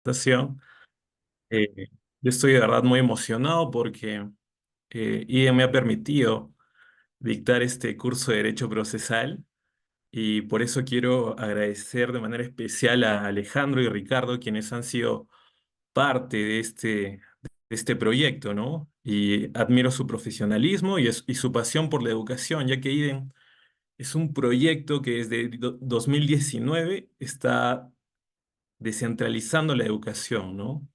Presentación. Eh, yo estoy de verdad muy emocionado porque IE me ha permitido dictar este curso de Derecho Procesal y por eso quiero agradecer de manera especial a Alejandro y Ricardo, quienes han sido parte de este proyecto, ¿no? Y admiro su profesionalismo y su pasión por la educación, ya que IDEM es un proyecto que desde 2019 está descentralizando la educación, ¿no?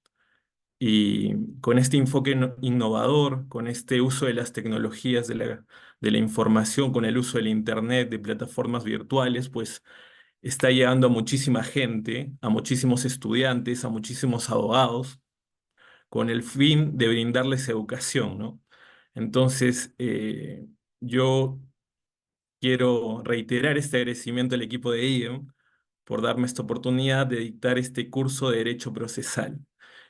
Y con este enfoque innovador, con este uso de las tecnologías de la información, con el uso del Internet, de plataformas virtuales, pues está llegando a muchísima gente, a muchísimos estudiantes, a muchísimos abogados, con el fin de brindarles educación, ¿no? Entonces, yo quiero reiterar este agradecimiento al equipo de IEM por darme esta oportunidad de dictar este curso de Derecho Procesal.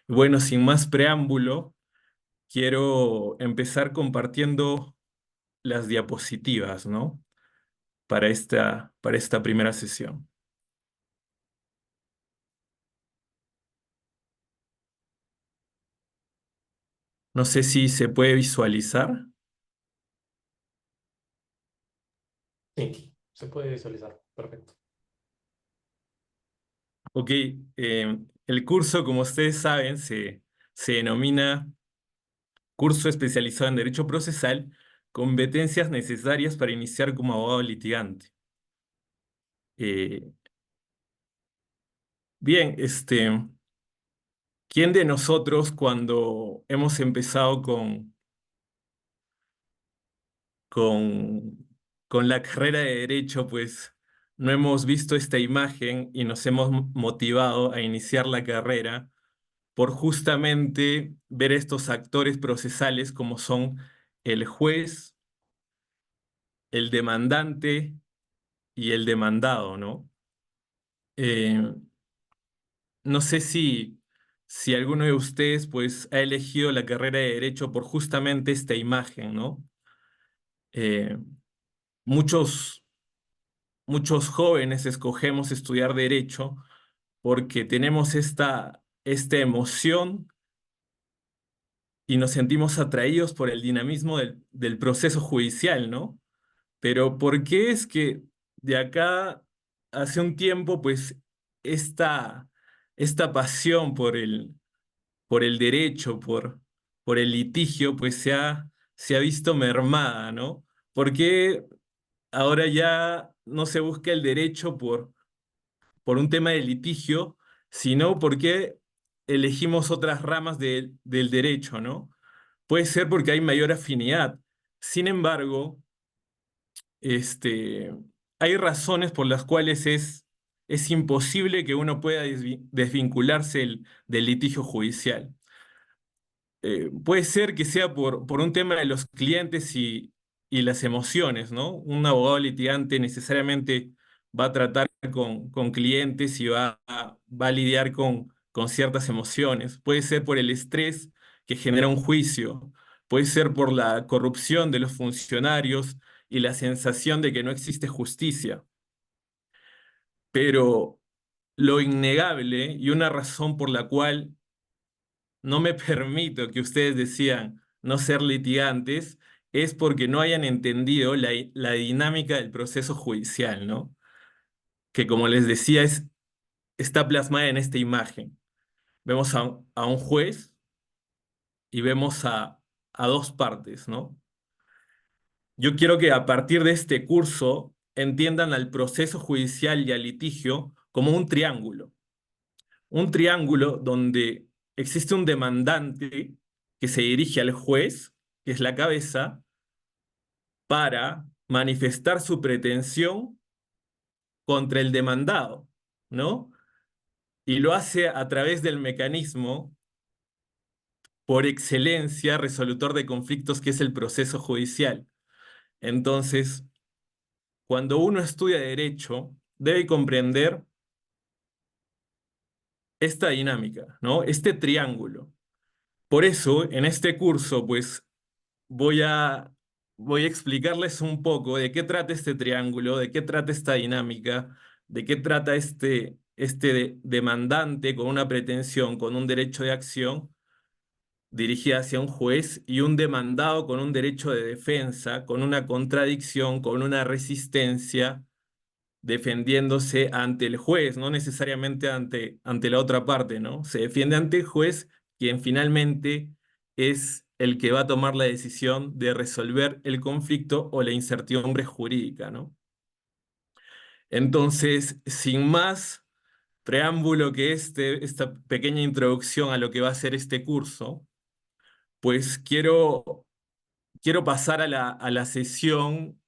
Bueno, sin más preámbulo, quiero empezar compartiendo las diapositivas, ¿no? Para esta primera sesión. No sé si se puede visualizar. Sí, se puede visualizar. Perfecto. Ok, el curso, como ustedes saben, se denomina Curso Especializado en Derecho Procesal, competencias necesarias para iniciar como abogado litigante. Eh, bien, ¿quién de nosotros cuando hemos empezado con, con la carrera de Derecho, pues no hemos visto esta imagen y nos hemos motivado a iniciar la carrera por justamente ver estos actores procesales como son el juez, el demandante y el demandado, ¿no? Eh, no sé si alguno de ustedes pues ha elegido la carrera de Derecho por justamente esta imagen, ¿no? Eh, muchos muchos jóvenes escogemos estudiar derecho porque tenemos esta emoción y nos sentimos atraídos por el dinamismo del proceso judicial, ¿no? Pero ¿por qué es que de acá hace un tiempo, pues, esta, esta pasión por el derecho, por el litigio, pues se ha visto mermada, ¿no? ¿Por qué ahora ya no se busca el derecho por un tema de litigio, sino porque elegimos otras ramas del derecho, ¿no? Puede ser porque hay mayor afinidad. Sin embargo, este, hay razones por las cuales es imposible que uno pueda desvincularse del litigio judicial. Puede ser que sea por un tema de los clientes y las emociones, ¿no? Un abogado litigante necesariamente va a tratar con clientes y va a lidiar con ciertas emociones. Puede ser por el estrés que genera un juicio, puede ser por la corrupción de los funcionarios y la sensación de que no existe justicia. Pero lo innegable y una razón por la cual no me permito que ustedes decían no ser litigantes, es porque no hayan entendido la dinámica del proceso judicial, ¿no? Que como les decía, está plasmada en esta imagen. Vemos a un juez y vemos a dos partes, ¿no? Yo quiero que a partir de este curso entiendan al proceso judicial y al litigio como un triángulo donde existe un demandante que se dirige al juez, que es la cabeza, para manifestar su pretensión contra el demandado, ¿no? Y lo hace a través del mecanismo por excelencia resolutor de conflictos que es el proceso judicial. Entonces, cuando uno estudia derecho, debe comprender esta dinámica, ¿no? Este triángulo. Por eso, en este curso, pues voy a, voy a explicarles un poco de qué trata este triángulo, de qué trata esta dinámica, de qué trata demandante con una pretensión, con un derecho de acción dirigida hacia un juez y un demandado con un derecho de defensa, con una contradicción, con una resistencia, defendiéndose ante el juez, no necesariamente ante la otra parte, ¿no? Se defiende ante el juez, quien finalmente es el que va a tomar la decisión de resolver el conflicto o la incertidumbre jurídica, ¿no? Entonces, sin más preámbulo que esta pequeña introducción a lo que va a ser este curso, pues quiero pasar a la sesión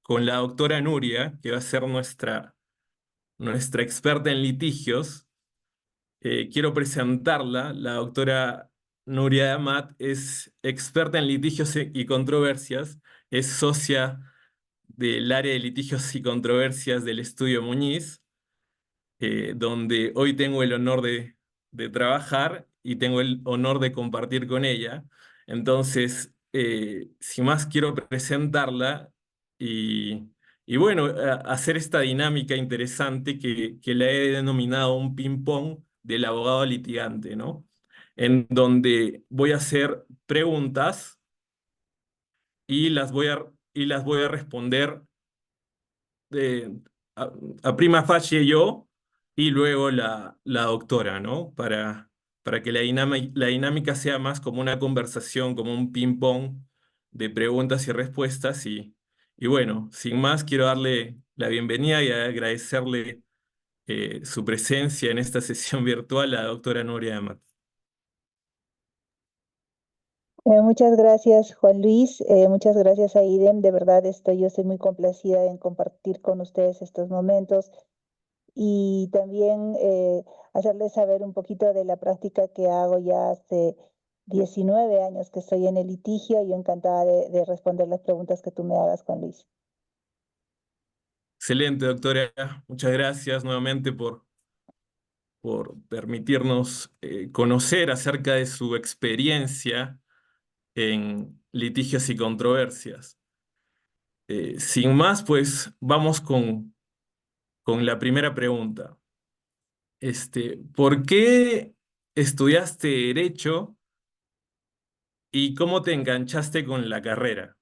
con la doctora Nuria, que va a ser nuestra experta en litigios. Quiero presentarla. La doctora Nuria Amat es experta en litigios y controversias, es socia del área de litigios y controversias del Estudio Muñiz, donde hoy tengo el honor de trabajar y tengo el honor de compartir con ella. Entonces, sin más, quiero presentarla y, y bueno, hacer esta dinámica interesante que la he denominado un ping-pong del abogado litigante, ¿no? En donde voy a hacer preguntas y las voy a responder de, a, a prima facie yo y luego la doctora, ¿no? Para que la dinámica sea más como una conversación, como un ping-pong de preguntas y respuestas. Y bueno, sin más, quiero darle la bienvenida y agradecerle su presencia en esta sesión virtual a la doctora Nuria Amat. Muchas gracias, Juan Luis. Muchas gracias a IDEM. De verdad, yo estoy muy complacida en compartir con ustedes estos momentos y también hacerles saber un poquito de la práctica que hago ya hace 19 años que estoy en el litigio y yo encantada de responder las preguntas que tú me hagas, Juan Luis. Excelente, doctora. Muchas gracias nuevamente por permitirnos conocer acerca de su experiencia en litigios y controversias. Sin más, pues vamos con la primera pregunta. ¿Por qué estudiaste Derecho y cómo te enganchaste con la carrera?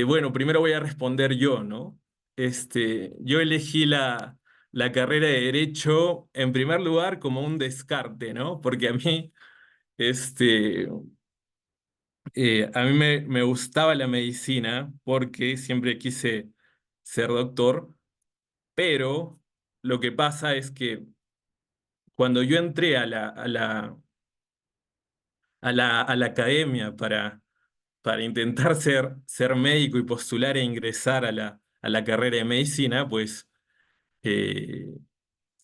Bueno, primero voy a responder yo, ¿no? Yo elegí la carrera de Derecho en primer lugar como un descarte, ¿no? Porque a mí, a mí me gustaba la medicina porque siempre quise ser doctor, pero lo que pasa es que cuando yo entré a la academia para intentar ser médico y postular e ingresar a la carrera de medicina, pues eh,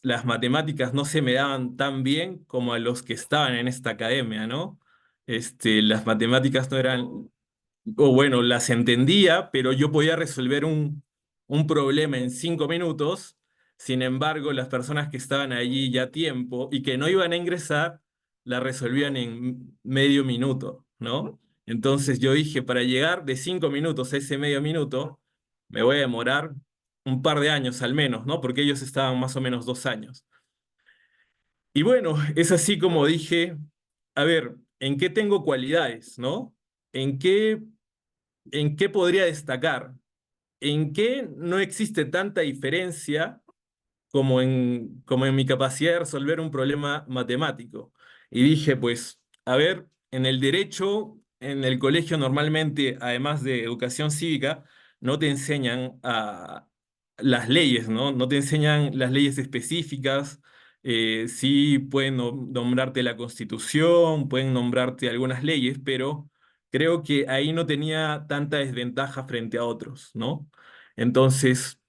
las matemáticas no se me daban tan bien como a los que estaban en esta academia, ¿no? Las matemáticas no eran, o bueno, las entendía, pero yo podía resolver un problema en 5 minutos. Sin embargo, las personas que estaban allí ya a tiempo y que no iban a ingresar, la resolvían en medio minuto, ¿no? Entonces yo dije, para llegar de 5 minutos a ese medio minuto, me voy a demorar un par de años al menos, ¿no? Porque ellos estaban más o menos 2 años. Y bueno, es así como dije, a ver, ¿en qué tengo cualidades, ¿no? ¿En qué ¿En qué podría destacar? ¿En qué no existe tanta diferencia como en mi capacidad de resolver un problema matemático? Y dije, pues, a ver, en el derecho, en el colegio normalmente, además de educación cívica, no te enseñan las leyes, ¿no? No te enseñan las leyes específicas. Sí pueden nombrarte la Constitución, pueden nombrarte algunas leyes, pero creo que ahí no tenía tanta desventaja frente a otros, ¿no? Entonces,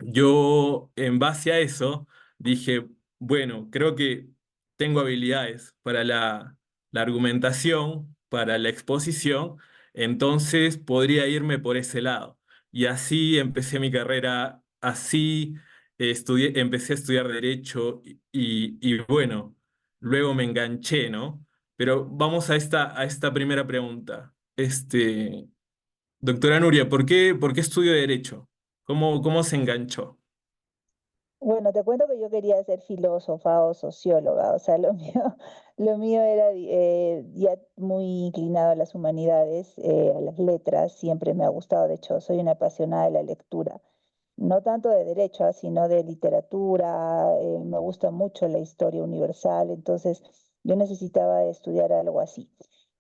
yo, en base a eso, dije, bueno, creo que tengo habilidades para la argumentación, para la exposición, entonces podría irme por ese lado. Y así empecé mi carrera, así empecé a estudiar Derecho y bueno, luego me enganché, ¿no? Pero vamos a esta primera pregunta. Doctora Nuria, por qué estudio Derecho? ¿Cómo se enganchó? Bueno, te cuento que yo quería ser filósofa o socióloga, o sea, lo mío, lo mío era ya muy inclinado a las humanidades, a las letras, siempre me ha gustado, de hecho, soy una apasionada de la lectura, no tanto de derecho, sino de literatura, me gusta mucho la historia universal, entonces yo necesitaba estudiar algo así.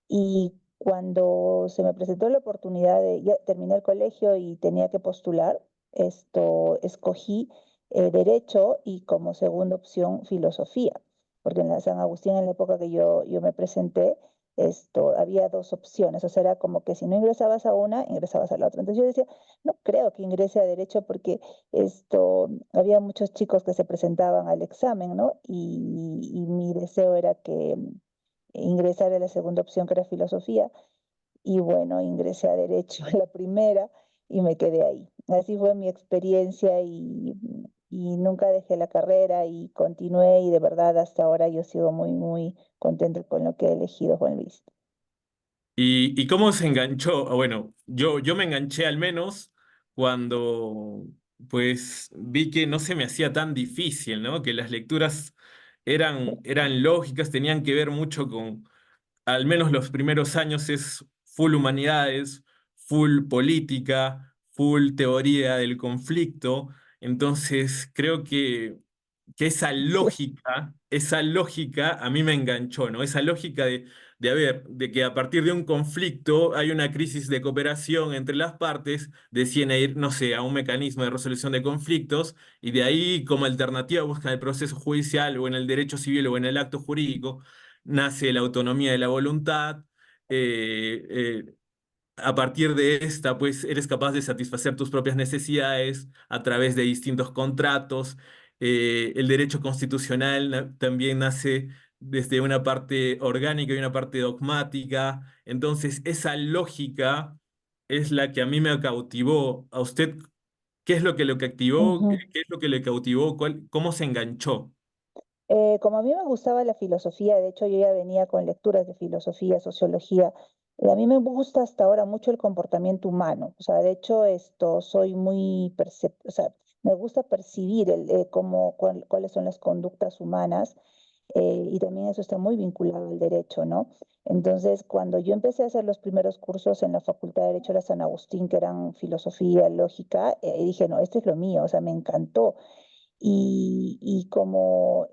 Y cuando se me presentó la oportunidad ya terminé el colegio y tenía que postular, escogí derecho y como segunda opción filosofía, porque en la San Agustín, en la época que yo me presenté, había dos opciones, o sea, era como que si no ingresabas a una, ingresabas a la otra. Entonces yo decía, no creo que ingrese a derecho porque había muchos chicos que se presentaban al examen, ¿no? Y mi deseo era que ingresar a la segunda opción, que era filosofía, y bueno, ingresé a derecho a la primera y me quedé ahí. Así fue mi experiencia y nunca dejé la carrera y continué y de verdad hasta ahora yo sigo muy, muy contento con lo que he elegido, Juan Luis. Y cómo se enganchó? Bueno, yo me enganché al menos cuando pues vi que no se me hacía tan difícil, ¿no? Que las lecturas eran lógicas, tenían que ver mucho con, al menos los primeros años es full humanidades, full política, full teoría del conflicto. Entonces creo que Sí. esa lógica a mí me enganchó, ¿no? Esa lógica de, a ver, de que a partir de un conflicto hay una crisis de cooperación entre las partes, deciden ir, no sé, a un mecanismo de resolución de conflictos, y de ahí como alternativa buscan el proceso judicial o en el derecho civil o en el acto jurídico, nace la autonomía de la voluntad. eh, eh, a partir de esta, pues eres capaz de satisfacer tus propias necesidades a través de distintos contratos. El derecho constitucional también nace desde una parte orgánica y una parte dogmática. Entonces, esa lógica es la que a mí me cautivó. ¿A usted qué es lo que lo cautivó? Ujú. ¿Qué es lo que le cautivó? ¿Cómo se enganchó? Como a mí me gustaba la filosofía, de hecho yo ya venía con lecturas de filosofía, sociología, a mí me gusta hasta ahora mucho el comportamiento humano, o sea, de hecho soy muy, o sea, me gusta percibir cuáles son las conductas humanas y también eso está muy vinculado al derecho, ¿no? Entonces, cuando yo empecé a hacer los primeros cursos en la Facultad de Derecho de la San Agustín, que eran filosofía, lógica, dije, no, esto es lo mío, o sea, me encantó. Y como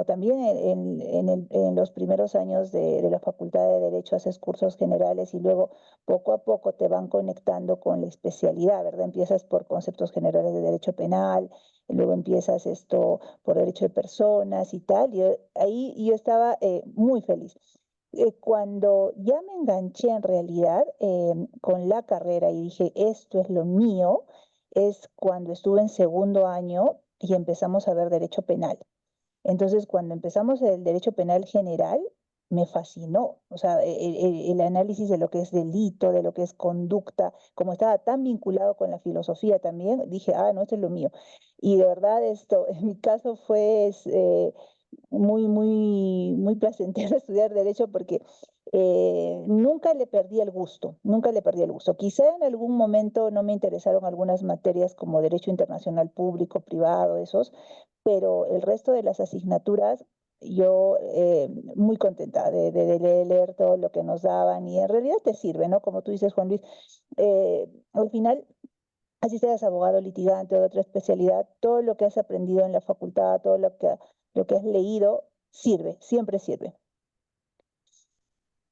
también en los primeros años de la Facultad de Derecho haces cursos generales y luego poco a poco te van conectando con la especialidad, ¿verdad? Empiezas por conceptos generales de derecho penal, y luego empiezas por derecho de personas y tal, y ahí yo estaba muy feliz. Cuando ya me enganché en realidad con la carrera y dije, esto es lo mío, es cuando estuve en segundo año y empezamos a ver derecho penal. Entonces, cuando empezamos el derecho penal general, me fascinó. O sea, el análisis de lo que es delito, de lo que es conducta, como estaba tan vinculado con la filosofía también, dije, ah, no, esto es lo mío. Y de verdad, en mi caso fue muy, muy, muy placentero estudiar derecho porque nunca le perdí el gusto, nunca le perdí el gusto. Quizá en algún momento no me interesaron algunas materias como derecho internacional público, privado, esos, pero el resto de las asignaturas yo muy contenta de leer todo lo que nos daban y en realidad te sirve, ¿no? Como tú dices, Juan Luis, al final, así seas abogado litigante o de otra especialidad, todo lo que has aprendido en la facultad, todo lo que has leído, sirve, siempre sirve.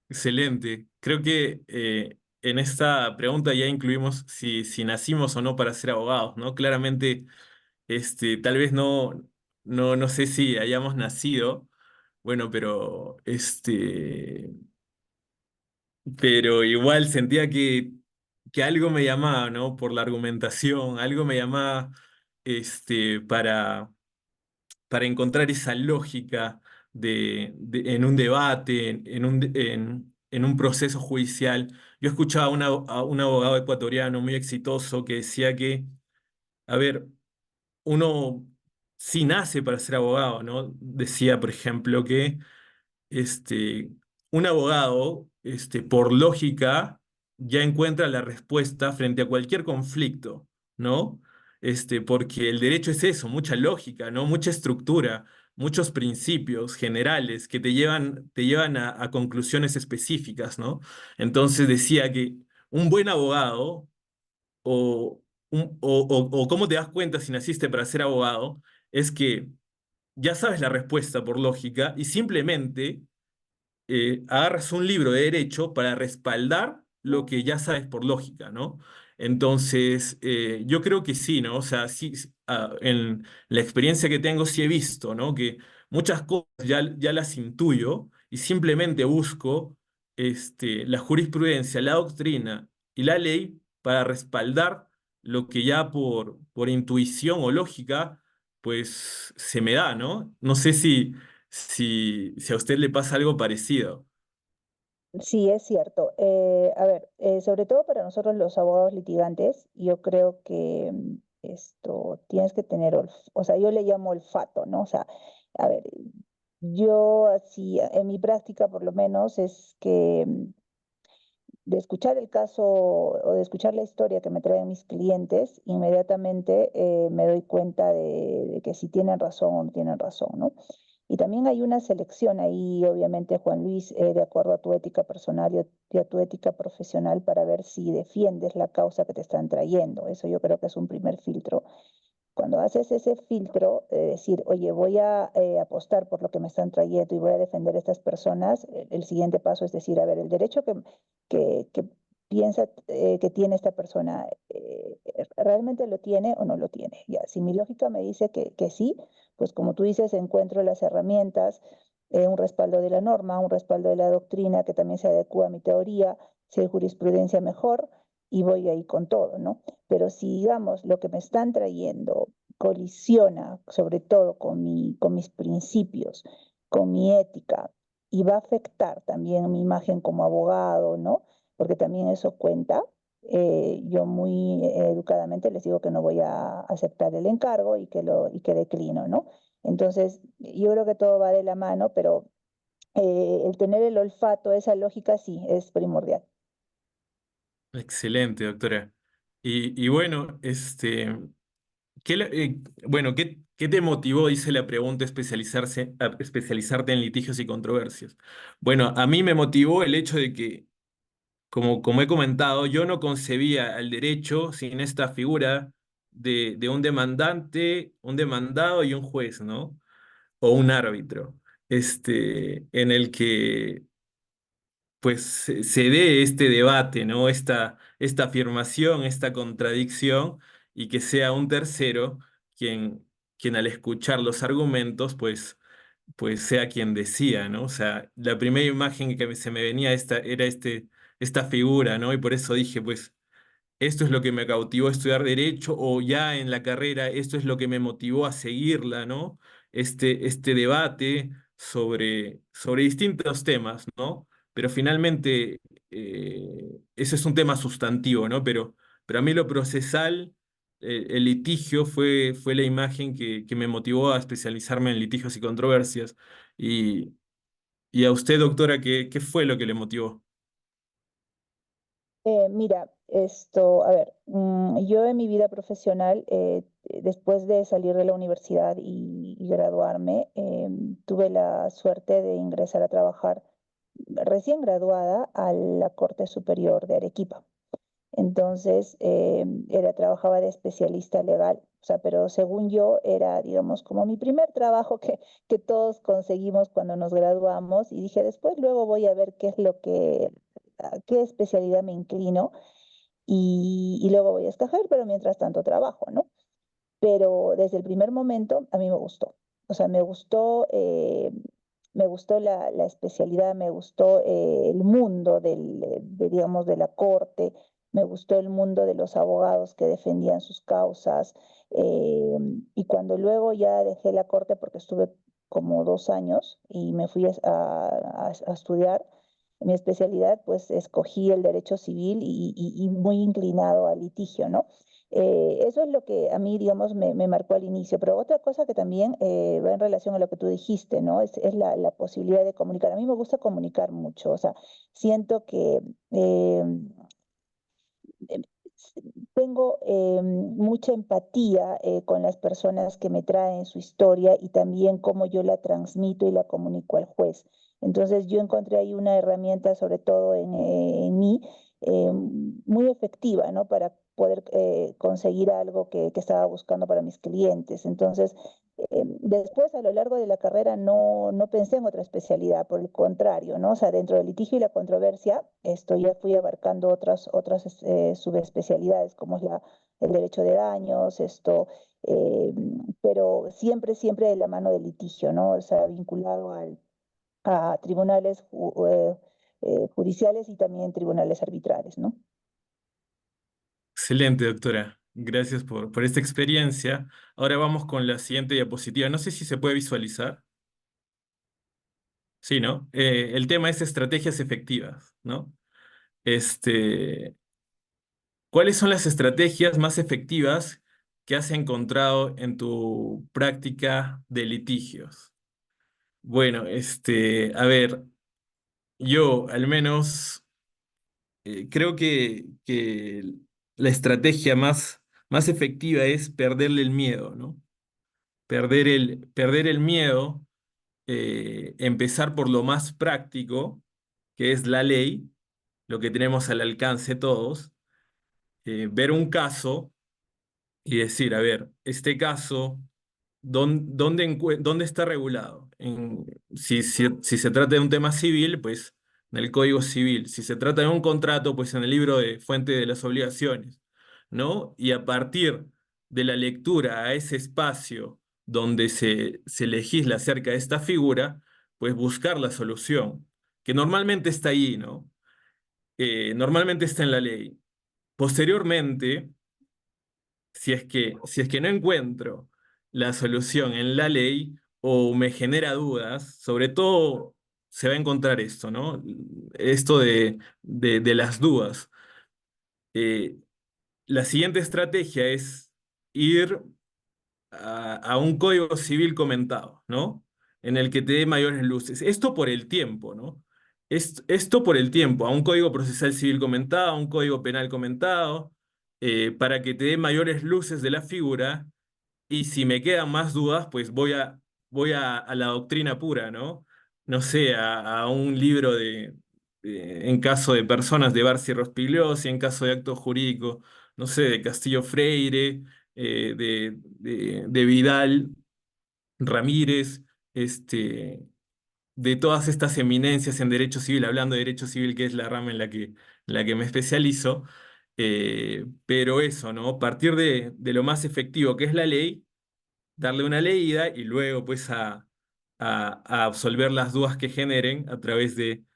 Excelente. Creo que en esta pregunta ya incluimos si nacimos o no para ser abogados, ¿no? Claramente, tal vez no sé si hayamos nacido, bueno, pero igual sentía que algo me llamaba, ¿no? Por la argumentación, algo me llamaba, para encontrar esa lógica en un debate, en un proceso judicial. Yo escuchaba a un abogado ecuatoriano muy exitoso que decía que, a ver, uno sí nace para ser abogado, ¿no? Decía, por ejemplo, que este, un abogado, por lógica, ya encuentra la respuesta frente a cualquier conflicto, ¿no? porque el derecho es eso, mucha lógica, ¿no? Mucha estructura, muchos principios generales que te llevan a conclusiones específicas, ¿no? Entonces decía que un buen abogado o, o cómo te das cuenta si naciste para ser abogado es que ya sabes la respuesta por lógica y simplemente agarras un libro de derecho para respaldar lo que ya sabes por lógica, ¿no? Entonces, yo creo que sí, ¿no? O sea, sí, en la experiencia que tengo sí he visto, ¿no? Que muchas cosas ya las intuyo y simplemente busco la jurisprudencia, la doctrina y la ley para respaldar lo que ya por intuición o lógica, pues se me da, ¿no? No sé si a usted le pasa algo parecido. Sí, es cierto. A ver, sobre todo para nosotros los abogados litigantes, yo creo que esto tienes que tener, o sea, yo le llamo olfato, ¿no? O sea, a ver, yo así, en mi práctica por lo menos, es que de escuchar el caso o de escuchar la historia que me traen mis clientes, inmediatamente me doy cuenta de que si tienen razón o no tienen razón, ¿no? Y también hay una selección ahí, obviamente, Juan Luis, de acuerdo a tu ética personal y a tu ética profesional para ver si defiendes la causa que te están trayendo. Eso yo creo que es un primer filtro. Cuando haces ese filtro, decir, oye, voy a apostar por lo que me están trayendo y voy a defender a estas personas, el siguiente paso es decir, a ver, el derecho que piensa que tiene esta persona, ¿realmente lo tiene o no lo tiene? Ya, si mi lógica me dice que sí, pues como tú dices, encuentro las herramientas, un respaldo de la norma, un respaldo de la doctrina que también se adecua a mi teoría, si hay jurisprudencia mejor, y voy ahí con todo, ¿no? Pero si, digamos, lo que me están trayendo colisiona sobre todo con mis principios, con mi ética, y va a afectar también mi imagen como abogado, ¿no? Porque también eso cuenta. Yo muy educadamente les digo que no voy a aceptar el encargo y que declino, ¿no? Entonces, yo creo que todo va de la mano, pero el tener el olfato, esa lógica sí es primordial. Excelente, doctora. Y bueno, bueno, ¿qué te motivó, dice la pregunta, a especializarte en litigios y controversias? Bueno, a mí me motivó el hecho de que, como he comentado, yo no concebía el derecho sin esta figura de un demandante, un demandado y un juez, ¿no? O un árbitro, en el que pues se dé este debate, ¿no? Esta afirmación, esta contradicción, y que sea un tercero quien al escuchar los argumentos, pues sea quien decía, ¿no? O sea, la primera imagen que se me venía era esta figura, ¿no? Y por eso dije, pues esto es lo que me cautivó a estudiar derecho, o ya en la carrera esto es lo que me motivó a seguirla, ¿no? Este debate sobre distintos temas, ¿no? Pero finalmente ese es un tema sustantivo, ¿no? Pero a mí lo procesal, el litigio fue la imagen que me motivó a especializarme en litigios y controversias. Y, y a usted, doctora, ¿qué fue lo que le motivó? Mira, a ver, yo en mi vida profesional, después de salir de la universidad y graduarme, tuve la suerte de ingresar a trabajar recién graduada a la Corte Superior de Arequipa. Entonces, trabajaba de especialista legal, o sea, pero según yo era, digamos, como mi primer trabajo que todos conseguimos cuando nos graduamos y dije, después luego voy a ver qué es a qué especialidad me inclino y luego voy a escoger, pero mientras tanto trabajo, ¿no? Pero desde el primer momento a mí me gustó. O sea, me gustó la especialidad, me gustó el mundo digamos, de la corte, me gustó el mundo de los abogados que defendían sus causas. Y cuando luego ya dejé la corte porque estuve como 2 años y me fui a estudiar mi especialidad, pues escogí el derecho civil y muy inclinado al litigio, ¿no? Eso es lo que a mí, digamos, me marcó al inicio. Pero otra cosa que también va en relación a lo que tú dijiste, ¿no? Es la posibilidad de comunicar. A mí me gusta comunicar mucho, o sea, siento que eh, tengo mucha empatía con las personas que me traen su historia y también cómo yo la transmito y la comunico al juez. Entonces yo encontré ahí una herramienta, sobre todo en mí, muy efectiva, ¿no? Para poder conseguir algo que estaba buscando para mis clientes. Entonces, después, a lo largo de la carrera, no pensé en otra especialidad, por el contrario, ¿no? O sea, dentro del litigio y la controversia, esto ya fui abarcando otras subespecialidades, como es el derecho de daños, pero siempre de la mano del litigio, ¿no? O sea, vinculado a tribunales judiciales y también tribunales arbitrales, ¿no? Excelente, doctora. Gracias por esta experiencia. Ahora vamos con la siguiente diapositiva. No sé si se puede visualizar. Sí, ¿no? El tema es estrategias efectivas, ¿no? Este, ¿Cuáles son las estrategias más efectivas que has encontrado en tu práctica de litigios? Bueno, a ver, yo al menos creo que la estrategia más efectiva es perderle el miedo, ¿no? Perder el miedo, empezar por lo más práctico, que es la ley, lo que tenemos al alcance todos, ver un caso y decir, a ver, este caso, ¿dónde está regulado? Si se trata de un tema civil, pues en el Código Civil. Si se trata de un contrato, pues en el libro de Fuente de las Obligaciones, ¿no? Y a partir de la lectura a ese espacio donde se legisla acerca de esta figura, pues buscar la solución, que normalmente está ahí, ¿no? Normalmente está en la ley. Posteriormente, si es que no encuentro la solución en la ley o me genera dudas, sobre todo se va a encontrar esto, ¿no? Esto de las dudas. Eh, la siguiente estrategia es ir a un código civil comentado, ¿no? En el que te dé mayores luces. Esto por el tiempo, ¿no? Esto por el tiempo, a un código procesal civil comentado, a un código penal comentado, para que te dé mayores luces de la figura. Y si me quedan más dudas, pues voy a la doctrina pura, ¿no? No sé, a un libro en caso de personas de Barci Rospigliosi, en caso de actos jurídicos, no sé, de Castillo Freire, de Vidal Ramírez, de todas estas eminencias en derecho civil, hablando de derecho civil, que es la rama en la que me especializo. Pero eso, ¿no? Partir de lo más efectivo que es la ley, darle una leída y luego pues a absolver las dudas que generen a través de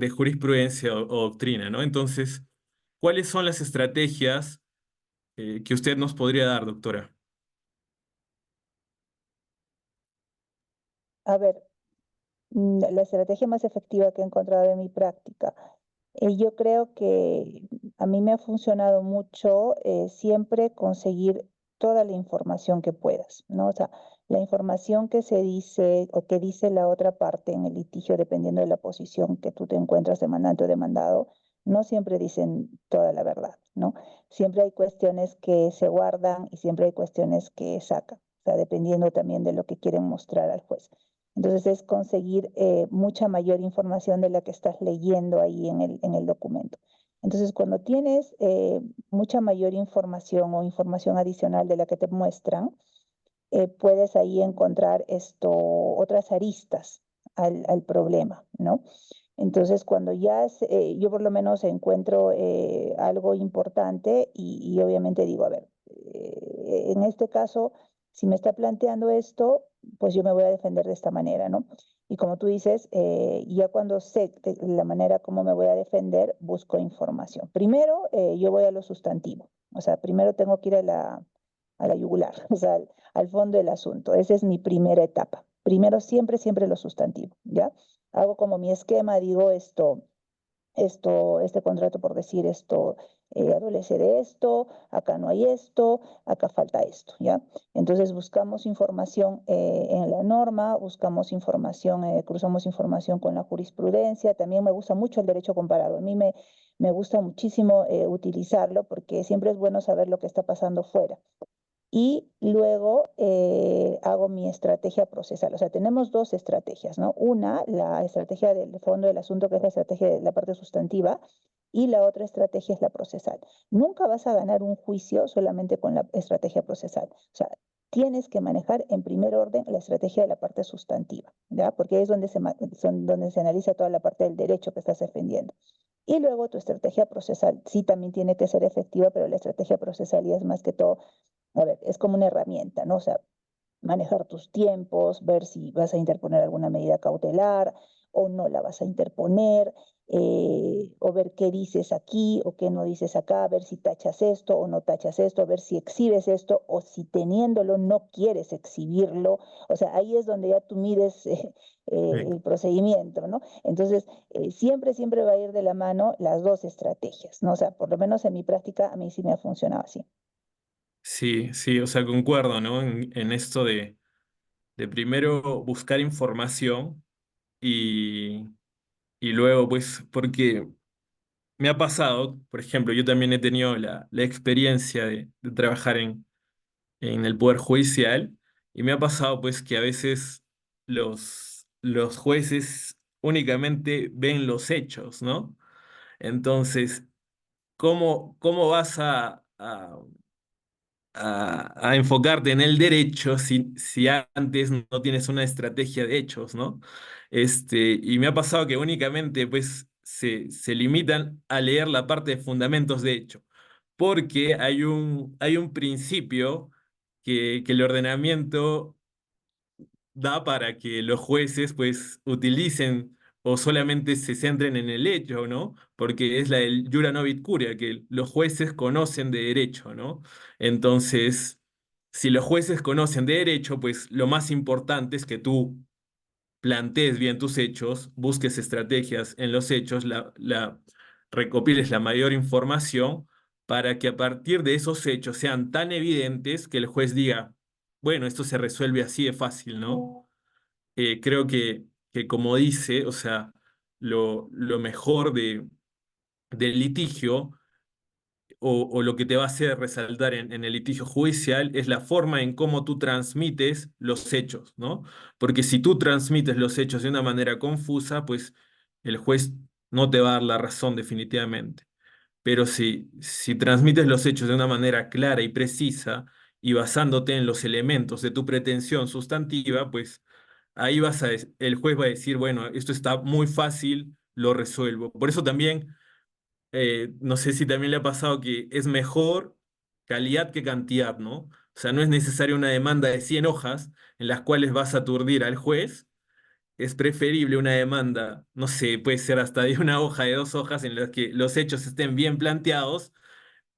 jurisprudencia o doctrina, ¿no? Entonces, ¿cuáles son las estrategias que usted nos podría dar, doctora? A ver, la estrategia más efectiva que he encontrado en mi práctica. Yo creo que a mí me ha funcionado mucho siempre conseguir toda la información que puedas, ¿no? O sea, la información que se dice o que dice la otra parte en el litigio, dependiendo de la posición que tú te encuentras demandante o demandado, no siempre dicen toda la verdad, ¿no? Siempre hay cuestiones que se guardan y siempre hay cuestiones que sacan, o sea, dependiendo también de lo que quieren mostrar al juez. Entonces es conseguir mucha mayor información de la que estás leyendo ahí en el documento. Entonces cuando tienes mucha mayor información o información adicional de la que te muestran, puedes ahí encontrar otras aristas al problema, ¿no? Entonces, cuando yo por lo menos encuentro algo importante y obviamente digo, a ver, en este caso, si me está planteando esto, pues yo me voy a defender de esta manera, ¿no? Y como tú dices, ya cuando sé la manera como me voy a defender, busco información. Primero, yo voy a lo sustantivo. O sea, primero tengo que ir a la yugular, o sea, al fondo del asunto. Esa es mi primera etapa. Primero, siempre lo sustantivo, ¿ya? Hago como mi esquema, digo este contrato, por decir esto, adolece de esto, acá no hay esto, acá falta esto, ¿ya? Entonces buscamos información en la norma, buscamos información, cruzamos información con la jurisprudencia, también me gusta mucho el derecho comparado. A mí me gusta muchísimo utilizarlo porque siempre es bueno saber lo que está pasando fuera. Y luego hago mi estrategia procesal. O sea, tenemos dos estrategias, ¿no? Una, la estrategia del fondo del asunto, que es la estrategia de la parte sustantiva, y la otra estrategia es la procesal. Nunca vas a ganar un juicio solamente con la estrategia procesal. O sea, tienes que manejar en primer orden la estrategia de la parte sustantiva, ¿ya? Porque ahí es donde se analiza toda la parte del derecho que estás defendiendo. Y luego tu estrategia procesal sí también tiene que ser efectiva, pero la estrategia procesal ya es más que todo, a ver, es como una herramienta, ¿no? O sea, manejar tus tiempos, ver si vas a interponer alguna medida cautelar o no la vas a interponer, o ver qué dices aquí o qué no dices acá, ver si tachas esto o no tachas esto, ver si exhibes esto o si teniéndolo no quieres exhibirlo. O sea, ahí es donde ya tú mides el procedimiento, ¿no? Entonces, siempre va a ir de la mano las dos estrategias, ¿no? O sea, por lo menos en mi práctica a mí sí me ha funcionado así. Sí, sí, o sea, concuerdo, ¿no? En esto de primero buscar información y, y luego, pues, porque me ha pasado, por ejemplo, yo también he tenido la experiencia de trabajar en el Poder Judicial y me ha pasado, pues, que a veces los jueces únicamente ven los hechos, ¿no? Entonces, ¿cómo vas a enfocarte en el derecho si antes no tienes una estrategia de hechos, ¿no? Y me ha pasado que únicamente pues se limitan a leer la parte de fundamentos de hecho, porque hay un principio que el ordenamiento da para que los jueces pues utilicen o solamente se centren en el hecho, ¿no? Porque es la del jura novit curia, que los jueces conocen de derecho, ¿no? Entonces, si los jueces conocen de derecho, pues lo más importante es que tú plantees bien tus hechos, busques estrategias en los hechos, recopiles la mayor información para que a partir de esos hechos sean tan evidentes que el juez diga, bueno, esto se resuelve así de fácil, ¿no? Creo que como dice, o sea, lo mejor del litigio o lo que te va a hacer resaltar en el litigio judicial es la forma en cómo tú transmites los hechos, ¿no? Porque si tú transmites los hechos de una manera confusa, pues el juez no te va a dar la razón definitivamente. Pero si transmites los hechos de una manera clara y precisa y basándote en los elementos de tu pretensión sustantiva, pues ahí el juez va a decir, bueno, esto está muy fácil, lo resuelvo. Por eso también, no sé si también le ha pasado que es mejor calidad que cantidad, ¿no? O sea, no es necesaria una demanda de 100 hojas en las cuales vas a aturdir al juez. Es preferible una demanda, no sé, puede ser hasta de una hoja, de 2 hojas, en las que los hechos estén bien planteados,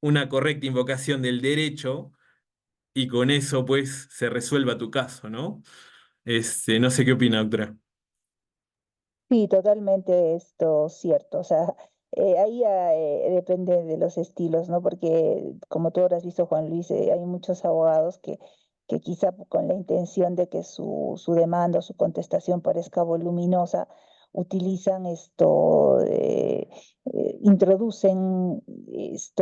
una correcta invocación del derecho y con eso pues se resuelva tu caso, ¿no? No sé qué opina, doctora. Sí, totalmente esto cierto. O sea, ahí ya, depende de los estilos, ¿no? Porque como tú habrás visto, Juan Luis, hay muchos abogados que quizá con la intención de que su demanda o su contestación parezca voluminosa, utilizan introducen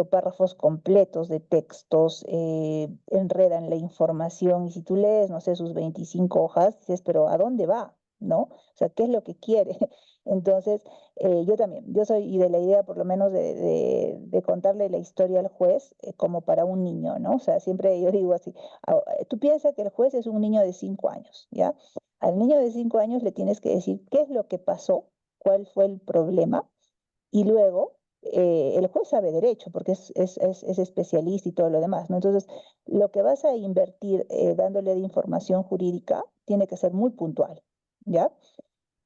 párrafos completos de textos, enredan la información y si tú lees, no sé, sus 25 hojas, dices, pero ¿a dónde va? ¿No? O sea, ¿qué es lo que quiere? Entonces, yo también, yo soy de la idea por lo menos de contarle la historia al juez como para un niño, ¿no? O sea, siempre yo digo así, tú piensas que el juez es un niño de 5 años, ¿ya? Al niño de 5 años le tienes que decir qué es lo que pasó, cuál fue el problema, y luego el juez sabe derecho porque es especialista y todo lo demás, ¿no? Entonces, lo que vas a invertir dándole de información jurídica tiene que ser muy puntual, ¿ya?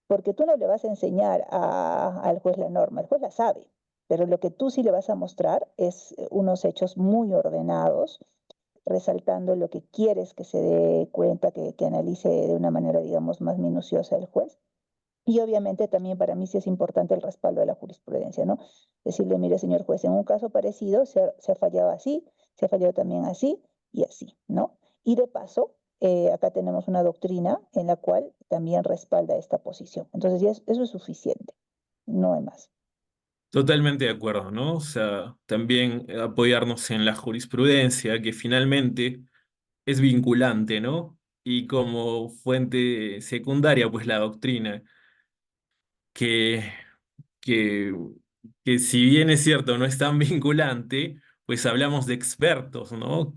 Porque tú no le vas a enseñar al juez la norma, el juez la sabe, pero lo que tú sí le vas a mostrar es unos hechos muy ordenados, resaltando lo que quieres que se dé cuenta, que analice de una manera, digamos, más minuciosa el juez. Y obviamente también para mí sí es importante el respaldo de la jurisprudencia, ¿no? Decirle, mire, señor juez, en un caso parecido se ha fallado así, se ha fallado también así y así, ¿no? Y de paso, acá tenemos una doctrina en la cual también respalda esta posición. Entonces, eso es suficiente, no hay más. Totalmente de acuerdo, ¿no? O sea, también apoyarnos en la jurisprudencia, que finalmente es vinculante, ¿no? Y como fuente secundaria, pues la doctrina, que, que, que si bien es cierto, no es tan vinculante, pues hablamos de expertos, ¿no?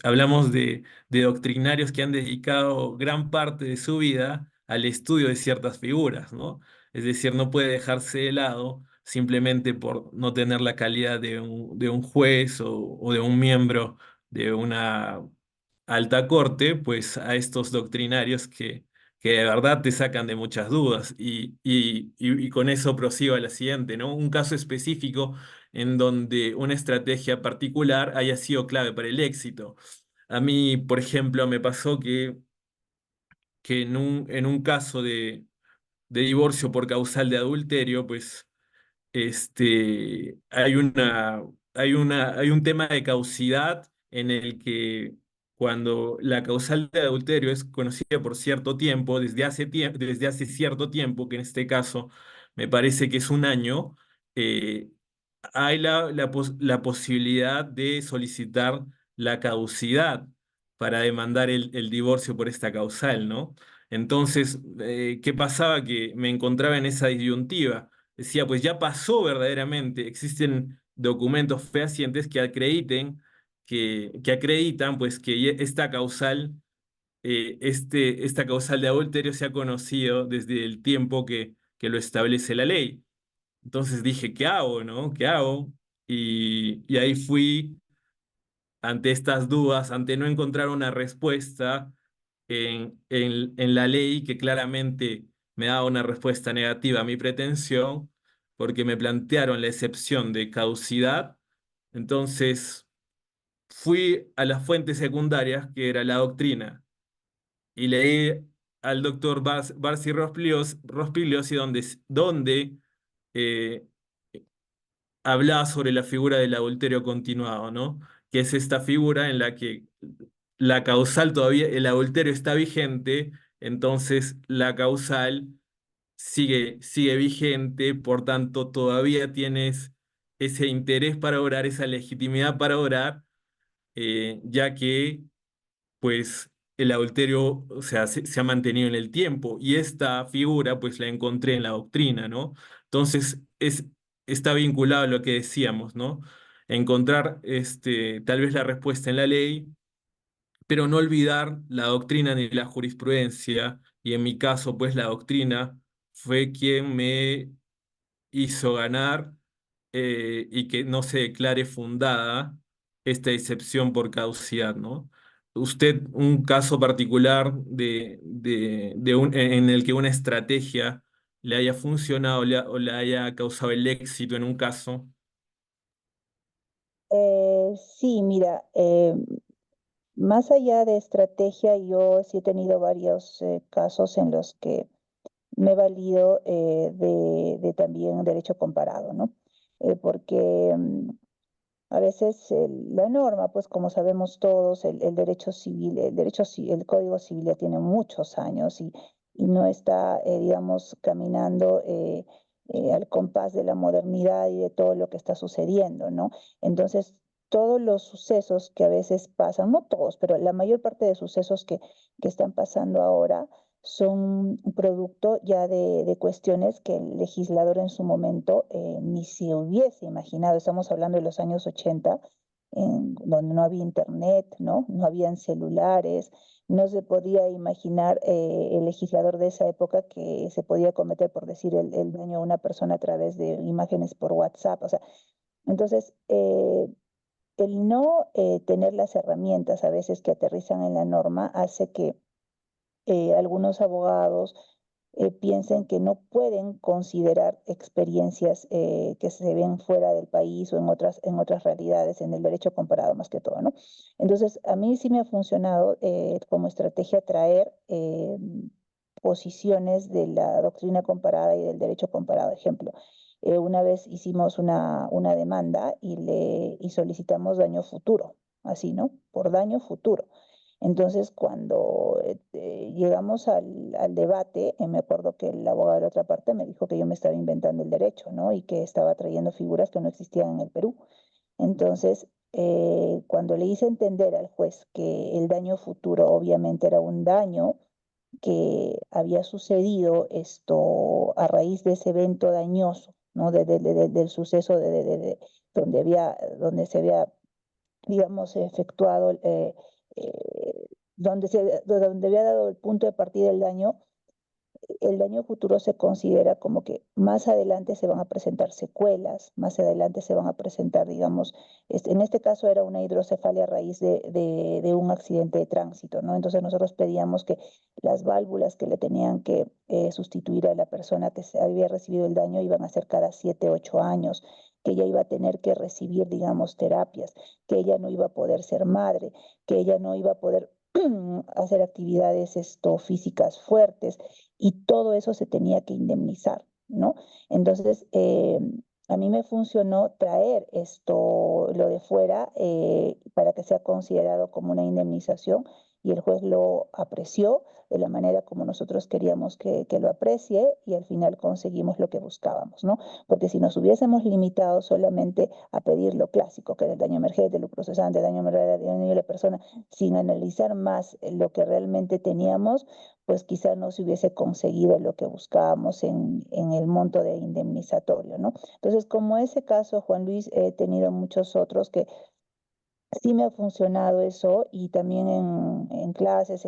Hablamos de doctrinarios que han dedicado gran parte de su vida al estudio de ciertas figuras, ¿no? Es decir, no puede dejarse de lado simplemente por no tener la calidad de un juez o de un miembro de una alta corte, pues a estos doctrinarios que de verdad te sacan de muchas dudas. Y con eso prosigo a la siguiente, ¿no? Un caso específico en donde una estrategia particular haya sido clave para el éxito. A mí, por ejemplo, me pasó que en un caso de divorcio por causal de adulterio, pues hay un tema de causidad en el que cuando la causal de adulterio es conocida por cierto tiempo, desde hace cierto tiempo, que en este caso me parece que es un año, eh, hay la posibilidad de solicitar la caducidad para demandar el divorcio por esta causal, ¿no? Entonces, ¿qué pasaba? Que me encontraba en esa disyuntiva. Decía, pues ya pasó verdaderamente, existen documentos fehacientes que que acreditan pues que esta causal, esta causal de adulterio se ha conocido desde el tiempo que lo establece la ley. Entonces dije, ¿qué hago, no? ¿Qué hago? Y ahí fui ante estas dudas, ante no encontrar una respuesta en la ley que claramente me daba una respuesta negativa a mi pretensión, porque me plantearon la excepción de caducidad. Entonces fui a las fuentes secundarias, que era la doctrina, y leí al doctor Barsi Rospigliosi, donde eh, hablaba sobre la figura del adulterio continuado, ¿no? Que es esta figura en la que la causal todavía, el adulterio está vigente, entonces la causal sigue vigente, por tanto todavía tienes ese interés para orar, esa legitimidad para orar, ya que pues el adulterio, o sea, se ha mantenido en el tiempo y esta figura pues la encontré en la doctrina, ¿no? Entonces está vinculado a lo que decíamos, ¿no? Encontrar tal vez la respuesta en la ley, pero no olvidar la doctrina ni la jurisprudencia, y en mi caso pues la doctrina fue quien me hizo ganar, y que no se declare fundada esta excepción por caducidad, ¿no? Usted, un caso particular en el que una estrategia le haya funcionado o le haya causado el éxito en un caso. Sí, mira, más allá de estrategia, yo sí he tenido varios casos en los que me he valido de también derecho comparado, ¿no? Porque a veces la norma, pues como sabemos todos, el derecho civil, el Código Civil ya tiene muchos años y no está, digamos, caminando al compás de la modernidad y de todo lo que está sucediendo, ¿no? Entonces, todos los sucesos que a veces pasan, no todos, pero la mayor parte de sucesos que están pasando ahora son un producto ya de cuestiones que el legislador en su momento ni se hubiese imaginado. Estamos hablando de los años 80, donde no había internet, ¿no? No habían celulares, no se podía imaginar el legislador de esa época que se podía cometer, por decir, el daño a una persona a través de imágenes por WhatsApp. O sea, entonces, el no tener las herramientas a veces que aterrizan en la norma hace que algunos abogados piensen que no pueden considerar experiencias que se ven fuera del país o en otras realidades, en el derecho comparado más que todo, ¿no? Entonces, a mí sí me ha funcionado como estrategia traer posiciones de la doctrina comparada y del derecho comparado. Ejemplo, una vez hicimos una demanda y solicitamos daño futuro, así, ¿no? Por daño futuro. Entonces, cuando llegamos al debate, me acuerdo que el abogado de la otra parte me dijo que yo me estaba inventando el derecho, ¿no? Y que estaba trayendo figuras que no existían en el Perú. Entonces, cuando le hice entender al juez que el daño futuro obviamente era un daño que había sucedido esto a raíz de ese evento dañoso, ¿no? Del suceso donde se había, digamos, efectuado, donde había dado el punto de partida del daño. El daño futuro se considera como que más adelante se van a presentar secuelas, más adelante se van a presentar, digamos, en este caso era una hidrocefalia a raíz de un accidente de tránsito, ¿no? Entonces nosotros pedíamos que las válvulas que le tenían que sustituir a la persona que se había recibido el daño iban a ser cada 7, 8 años, que ella iba a tener que recibir, digamos, terapias, que ella no iba a poder ser madre, que ella no iba a poder hacer actividades físicas fuertes, y todo eso se tenía que indemnizar, ¿no? Entonces, a mí me funcionó traer lo de fuera, para que sea considerado como una indemnización, y el juez lo apreció de la manera como nosotros queríamos que lo aprecie, y al final conseguimos lo que buscábamos, ¿no? Porque si nos hubiésemos limitado solamente a pedir lo clásico, que era el daño emergente, lucro cesante, daño moral, daño de la persona, sin analizar más lo que realmente teníamos, pues quizá no se hubiese conseguido lo que buscábamos en el monto de indemnizatorio, ¿no? Entonces, como ese caso, Juan Luis, he tenido muchos otros que sí me ha funcionado eso, y también en clases,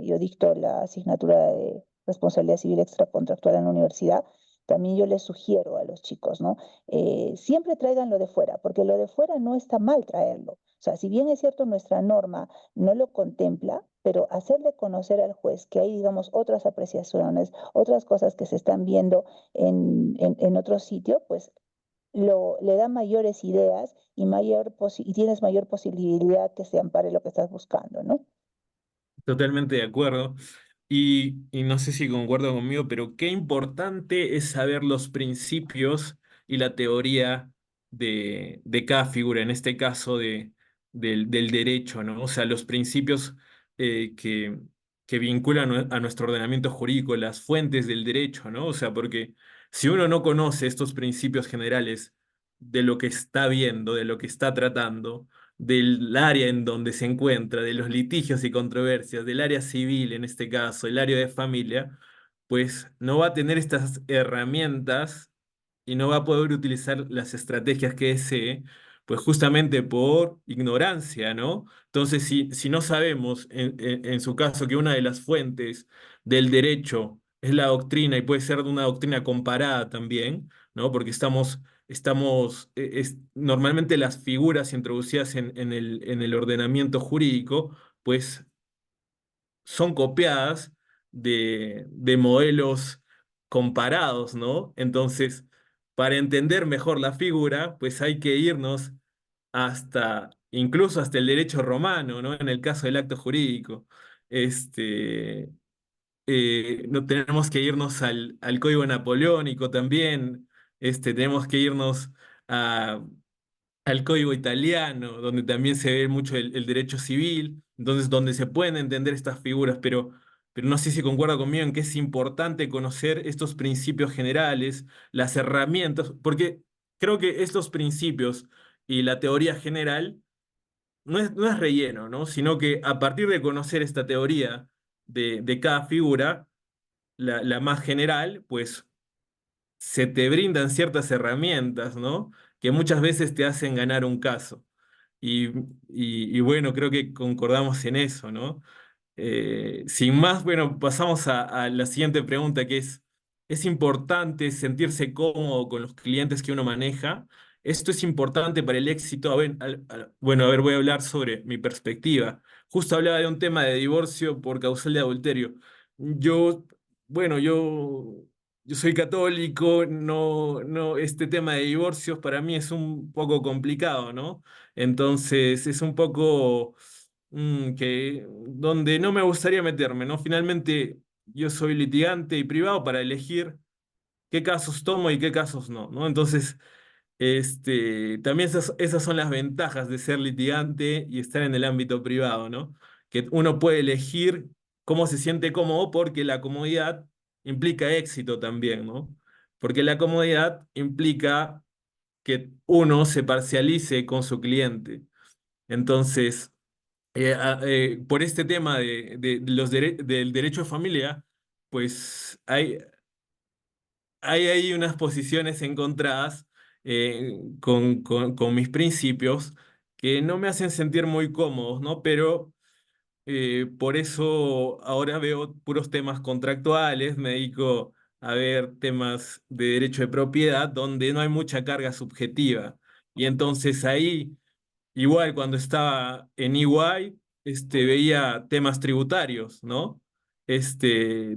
yo dicto la asignatura de responsabilidad civil extracontractual en la universidad. También yo les sugiero a los chicos, ¿no? Siempre traigan lo de fuera, porque lo de fuera no está mal traerlo. O sea, si bien es cierto, nuestra norma no lo contempla, pero hacerle conocer al juez que hay, digamos, otras apreciaciones, otras cosas que se están viendo en otro sitio, pues le da mayores ideas y tienes mayor posibilidad que se ampare lo que estás buscando, ¿no? Totalmente de acuerdo. Y no sé si concuerdo conmigo, pero qué importante es saber los principios y la teoría de cada figura, en este caso del derecho, ¿no? O sea, los principios que vinculan a nuestro ordenamiento jurídico, las fuentes del derecho, ¿no? O sea, porque si uno no conoce estos principios generales de lo que está viendo, de lo que está tratando, del área en donde se encuentra, de los litigios y controversias, del área civil en este caso, el área de familia, pues no va a tener estas herramientas y no va a poder utilizar las estrategias que desee, pues justamente por ignorancia, ¿no? Entonces, si no sabemos, en su caso, que una de las fuentes del derecho es la doctrina y puede ser de una doctrina comparada también, ¿no? Porque normalmente las figuras introducidas en el ordenamiento jurídico, pues son copiadas de modelos comparados, ¿no? Entonces, para entender mejor la figura, pues hay que irnos incluso hasta el derecho romano, ¿no? En el caso del acto jurídico. Este, no tenemos que irnos al código napoleónico también, tenemos que irnos a, al código italiano, donde también se ve mucho el derecho civil, entonces donde se pueden entender estas figuras, pero no sé si concuerda conmigo en que es importante conocer estos principios generales, las herramientas, porque creo que estos principios y la teoría general no es relleno, ¿no? Sino que a partir de conocer esta teoría de cada figura, la más general, pues se te brindan ciertas herramientas, ¿no? Que muchas veces te hacen ganar un caso. Y, y bueno, creo que concordamos en eso, ¿no? Sin más, bueno, pasamos a la siguiente pregunta, que ¿es importante sentirse cómodo con los clientes que uno maneja? ¿Esto es importante para el éxito? Bueno, a ver, voy a hablar sobre mi perspectiva. Justo hablaba de un tema de divorcio por causal de adulterio. Yo, bueno, yo soy católico, este tema de divorcios para mí es un poco complicado, ¿no? Entonces es un poco donde no me gustaría meterme, ¿no? Finalmente, yo soy litigante y privado para elegir qué casos tomo y qué casos no, ¿no? Entonces, también esas son las ventajas de ser litigante y estar en el ámbito privado, ¿no? que uno puede elegir cómo se siente cómodo porque la comodidad implica éxito también, ¿no? Porque la comodidad implica que uno se parcialice con su cliente. Entonces, por este tema del derecho de familia, pues hay ahí unas posiciones encontradas con mis principios que no me hacen sentir muy cómodos, ¿no? Pero por eso ahora veo puros temas contractuales, me dedico a ver temas de derecho de propiedad donde no hay mucha carga subjetiva. Y entonces ahí, igual cuando estaba en EY, veía temas tributarios, ¿no?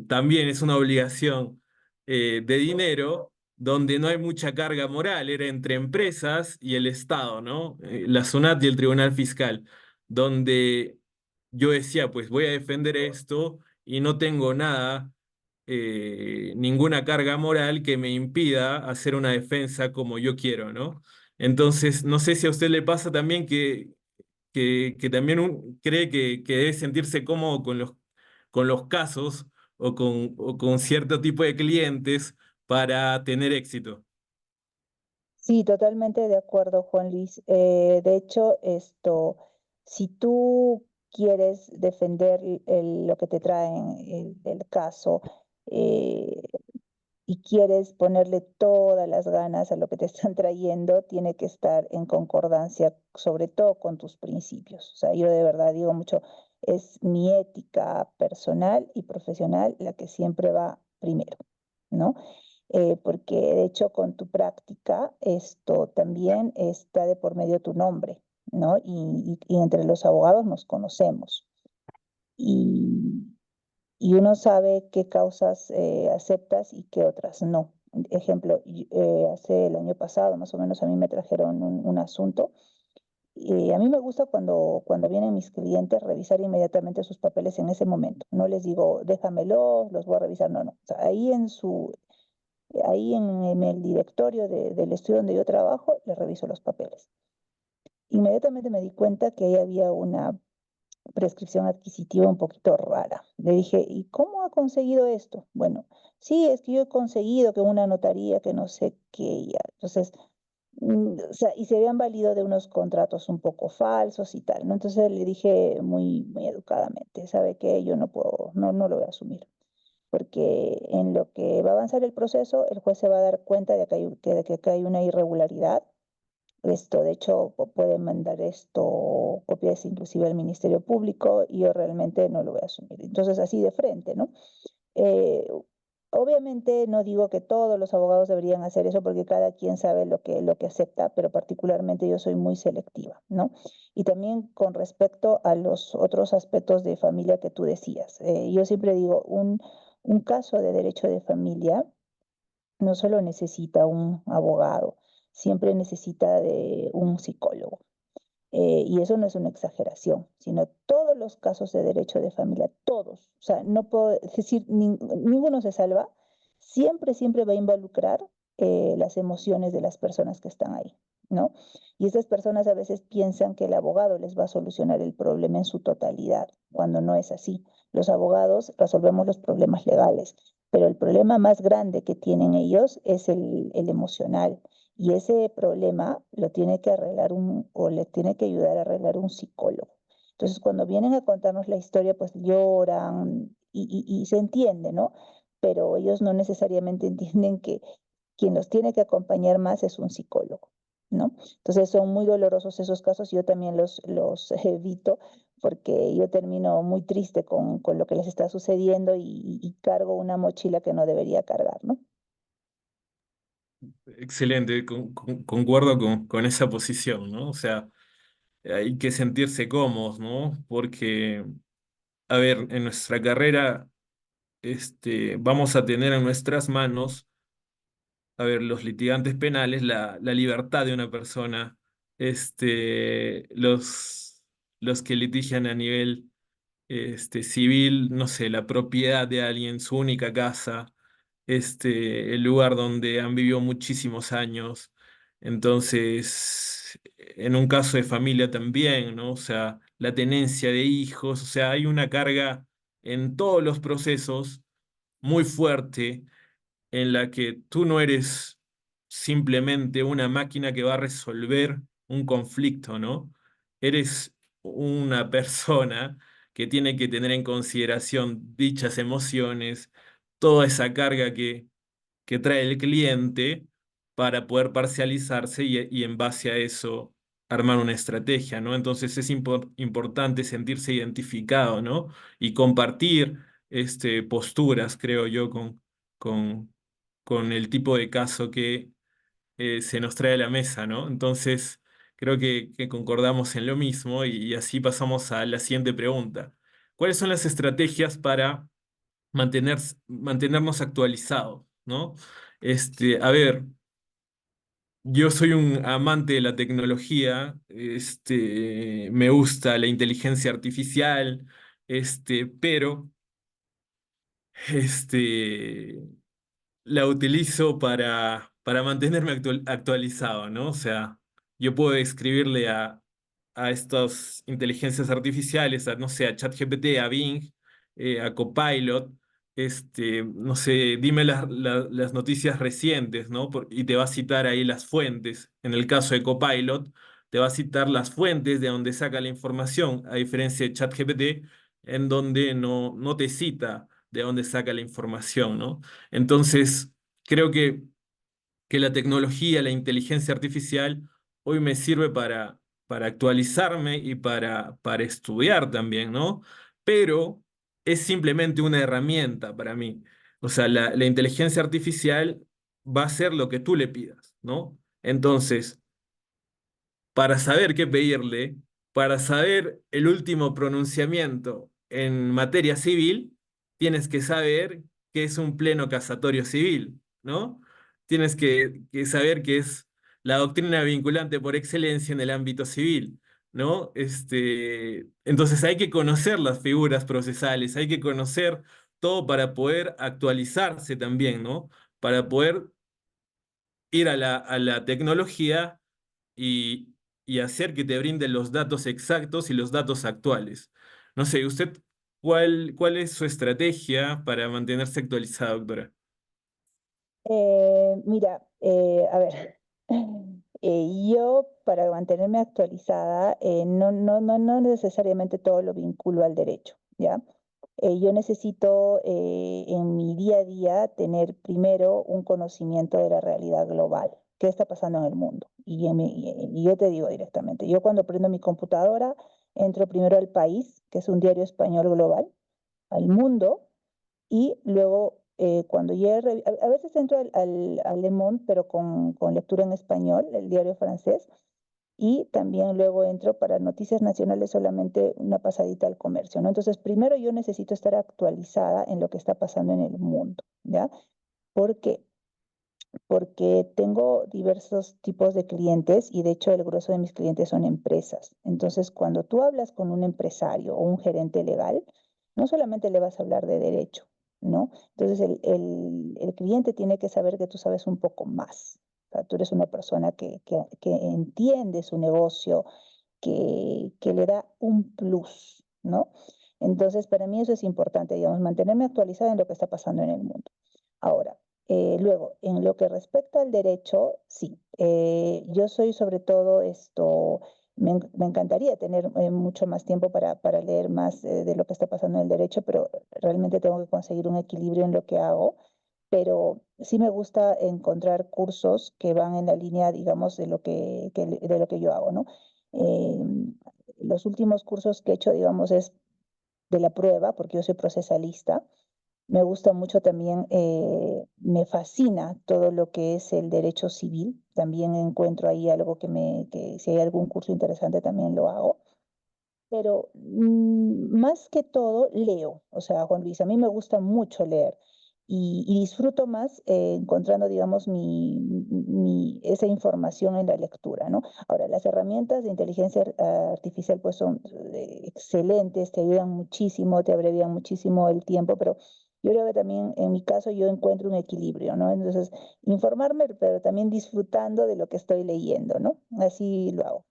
También es una obligación de dinero donde no hay mucha carga moral, era entre empresas y el Estado, ¿no? La SUNAT y el Tribunal Fiscal, donde yo decía, pues voy a defender esto y no tengo nada, ninguna carga moral que me impida hacer una defensa como yo quiero, ¿no? Entonces, no sé si a usted le pasa también que también cree que debe sentirse cómodo con los casos o con cierto tipo de clientes para tener éxito. Sí, totalmente de acuerdo, Juan Luis. De hecho, si tú quieres defender lo que te traen, el caso, eh, y quieres ponerle todas las ganas a lo que te están trayendo, tiene que estar en concordancia, sobre todo con tus principios. O sea, yo de verdad digo mucho, es mi ética personal y profesional la que siempre va primero, ¿no? Porque de hecho con tu práctica esto también está de por medio tu nombre, ¿no? Y entre los abogados nos conocemos. Y, y uno sabe qué causas aceptas y qué otras no. Ejemplo, hace el año pasado, más o menos, a mí me trajeron un asunto. Y a mí me gusta cuando vienen mis clientes revisar inmediatamente sus papeles en ese momento. No les digo, déjamelo, los voy a revisar. No, no. O sea, ahí en el directorio del estudio donde yo trabajo, les reviso los papeles. Inmediatamente me di cuenta que ahí había una prescripción adquisitiva un poquito rara. Le dije, ¿y cómo ha conseguido esto? Bueno, sí, es que yo he conseguido que una notaría, que no sé qué, ya. Entonces, o sea, y se habían valido de unos contratos un poco falsos y tal, ¿no? Entonces le dije muy educadamente, ¿sabe qué? Yo no puedo, no lo voy a asumir, porque en lo que va a avanzar el proceso, el juez se va a dar cuenta de que acá hay una irregularidad. De hecho, puede mandar copias inclusive al Ministerio Público y yo realmente no lo voy a asumir. Entonces, así de frente, ¿no? Eh, Obviamente no digo que todos los abogados deberían hacer eso porque cada quien sabe lo que acepta, pero particularmente yo soy muy selectiva, ¿no? Y también con respecto a los otros aspectos de familia que tú decías. Yo siempre digo, un caso de derecho de familia no solo necesita un abogado, siempre necesita de un psicólogo. Y eso no es una exageración, sino todos los casos de derecho de familia, todos, o sea, no puedo decir, ninguno se salva, siempre va a involucrar las emociones de las personas que están ahí, ¿no? Y esas personas a veces piensan que el abogado les va a solucionar el problema en su totalidad, cuando no es así. Los abogados resolvemos los problemas legales, pero el problema más grande que tienen ellos es el emocional. Y ese problema lo tiene que arreglar o le tiene que ayudar a arreglar un psicólogo. Entonces, cuando vienen a contarnos la historia, pues lloran y se entiende, ¿no? Pero ellos no necesariamente entienden que quien los tiene que acompañar más es un psicólogo, ¿no? Entonces, son muy dolorosos esos casos. Yo también los evito porque yo termino muy triste con lo que les está sucediendo y cargo una mochila que no debería cargar, ¿no? Excelente, concuerdo con esa posición, ¿no? O sea, hay que sentirse cómodos, ¿no? Porque, a ver, en nuestra carrera, vamos a tener en nuestras manos, a ver, los litigantes penales, la libertad de una persona, los que litigan a nivel civil, no sé, la propiedad de alguien, su única casa, el lugar donde han vivido muchísimos años. Entonces, en un caso de familia también, ¿no? O sea, la tenencia de hijos, o sea, hay una carga en todos los procesos muy fuerte en la que tú no eres simplemente una máquina que va a resolver un conflicto, ¿no? Eres una persona que tiene que tener en consideración dichas emociones, toda esa carga que trae el cliente para poder parcializarse y en base a eso armar una estrategia, ¿no? Entonces es importante sentirse identificado, ¿no? Y compartir posturas, creo yo, con, con el tipo de caso que se nos trae a la mesa, ¿no? Entonces creo que concordamos en lo mismo y así pasamos a la siguiente pregunta. ¿Cuáles son las estrategias para mantenernos actualizados, ¿no? A ver, yo soy un amante de la tecnología, me gusta la inteligencia artificial, pero este, la utilizo para mantenerme actualizado, ¿no? O sea, yo puedo escribirle a estas inteligencias artificiales, a, no sé, a ChatGPT, a Bing, a Copilot, no sé, dime las noticias recientes, ¿no? Y te va a citar ahí las fuentes. En el caso de Copilot, te va a citar las fuentes de donde saca la información, a diferencia de ChatGPT, en donde no te cita de dónde saca la información, ¿no? Entonces, creo que la tecnología, la inteligencia artificial, hoy me sirve para actualizarme y para estudiar también, ¿no? Pero es simplemente una herramienta para mí. O sea, la inteligencia artificial va a hacer lo que tú le pidas, ¿no? Entonces, para saber qué pedirle, para saber el último pronunciamiento en materia civil, tienes que saber qué es un pleno casatorio civil, ¿no? Tienes que saber qué es la doctrina vinculante por excelencia en el ámbito civil, ¿no? Entonces hay que conocer las figuras procesales, hay que conocer todo para poder actualizarse también, ¿no? Para poder ir a la tecnología y, y hacer que te brinden los datos exactos y los datos actuales. No sé, ¿usted cuál es su estrategia para mantenerse actualizada, doctora? Mira, a ver, yo para mantenerme actualizada, no necesariamente todo lo vinculo al derecho, ¿ya? Yo necesito en mi día a día tener primero un conocimiento de la realidad global, qué está pasando en el mundo. Y yo te digo directamente, yo cuando prendo mi computadora, entro primero al País, que es un diario español global, al Mundo, y luego, cuando ya a veces entro al Le Monde, pero con lectura en español, el diario francés, y también luego entro para noticias nacionales solamente una pasadita al comercio, ¿no? Entonces, primero yo necesito estar actualizada en lo que está pasando en el mundo, ¿ya? ¿Por qué? Porque tengo diversos tipos de clientes y de hecho el grueso de mis clientes son empresas. Entonces, cuando tú hablas con un empresario o un gerente legal, no solamente le vas a hablar de derecho, ¿no? Entonces, el cliente tiene que saber que tú sabes un poco más. O sea, tú eres una persona que entiende su negocio, que le da un plus, ¿no? Entonces, para mí eso es importante, digamos, mantenerme actualizada en lo que está pasando en el mundo. Ahora, luego, en lo que respecta al derecho, sí, yo soy sobre todo esto, me encantaría tener mucho más tiempo para leer más de lo que está pasando en el derecho, pero realmente tengo que conseguir un equilibrio en lo que hago. Pero sí me gusta encontrar cursos que van en la línea, digamos, de lo que yo hago, ¿no? Eh, los últimos cursos que he hecho, digamos, es de la prueba, porque yo soy procesalista. Me gusta mucho también, me fascina todo lo que es el derecho civil. También encuentro ahí algo que si hay algún curso interesante también lo hago. Pero más que todo leo, o sea, Juan Luis, a mí me gusta mucho leer y disfruto más encontrando, digamos, esa información en la lectura, ¿no? Ahora, las herramientas de inteligencia artificial pues son excelentes, te ayudan muchísimo, te abrevian muchísimo el tiempo, pero yo creo que también en mi caso yo encuentro un equilibrio, ¿no? Entonces, informarme, pero también disfrutando de lo que estoy leyendo, ¿no? Así lo hago.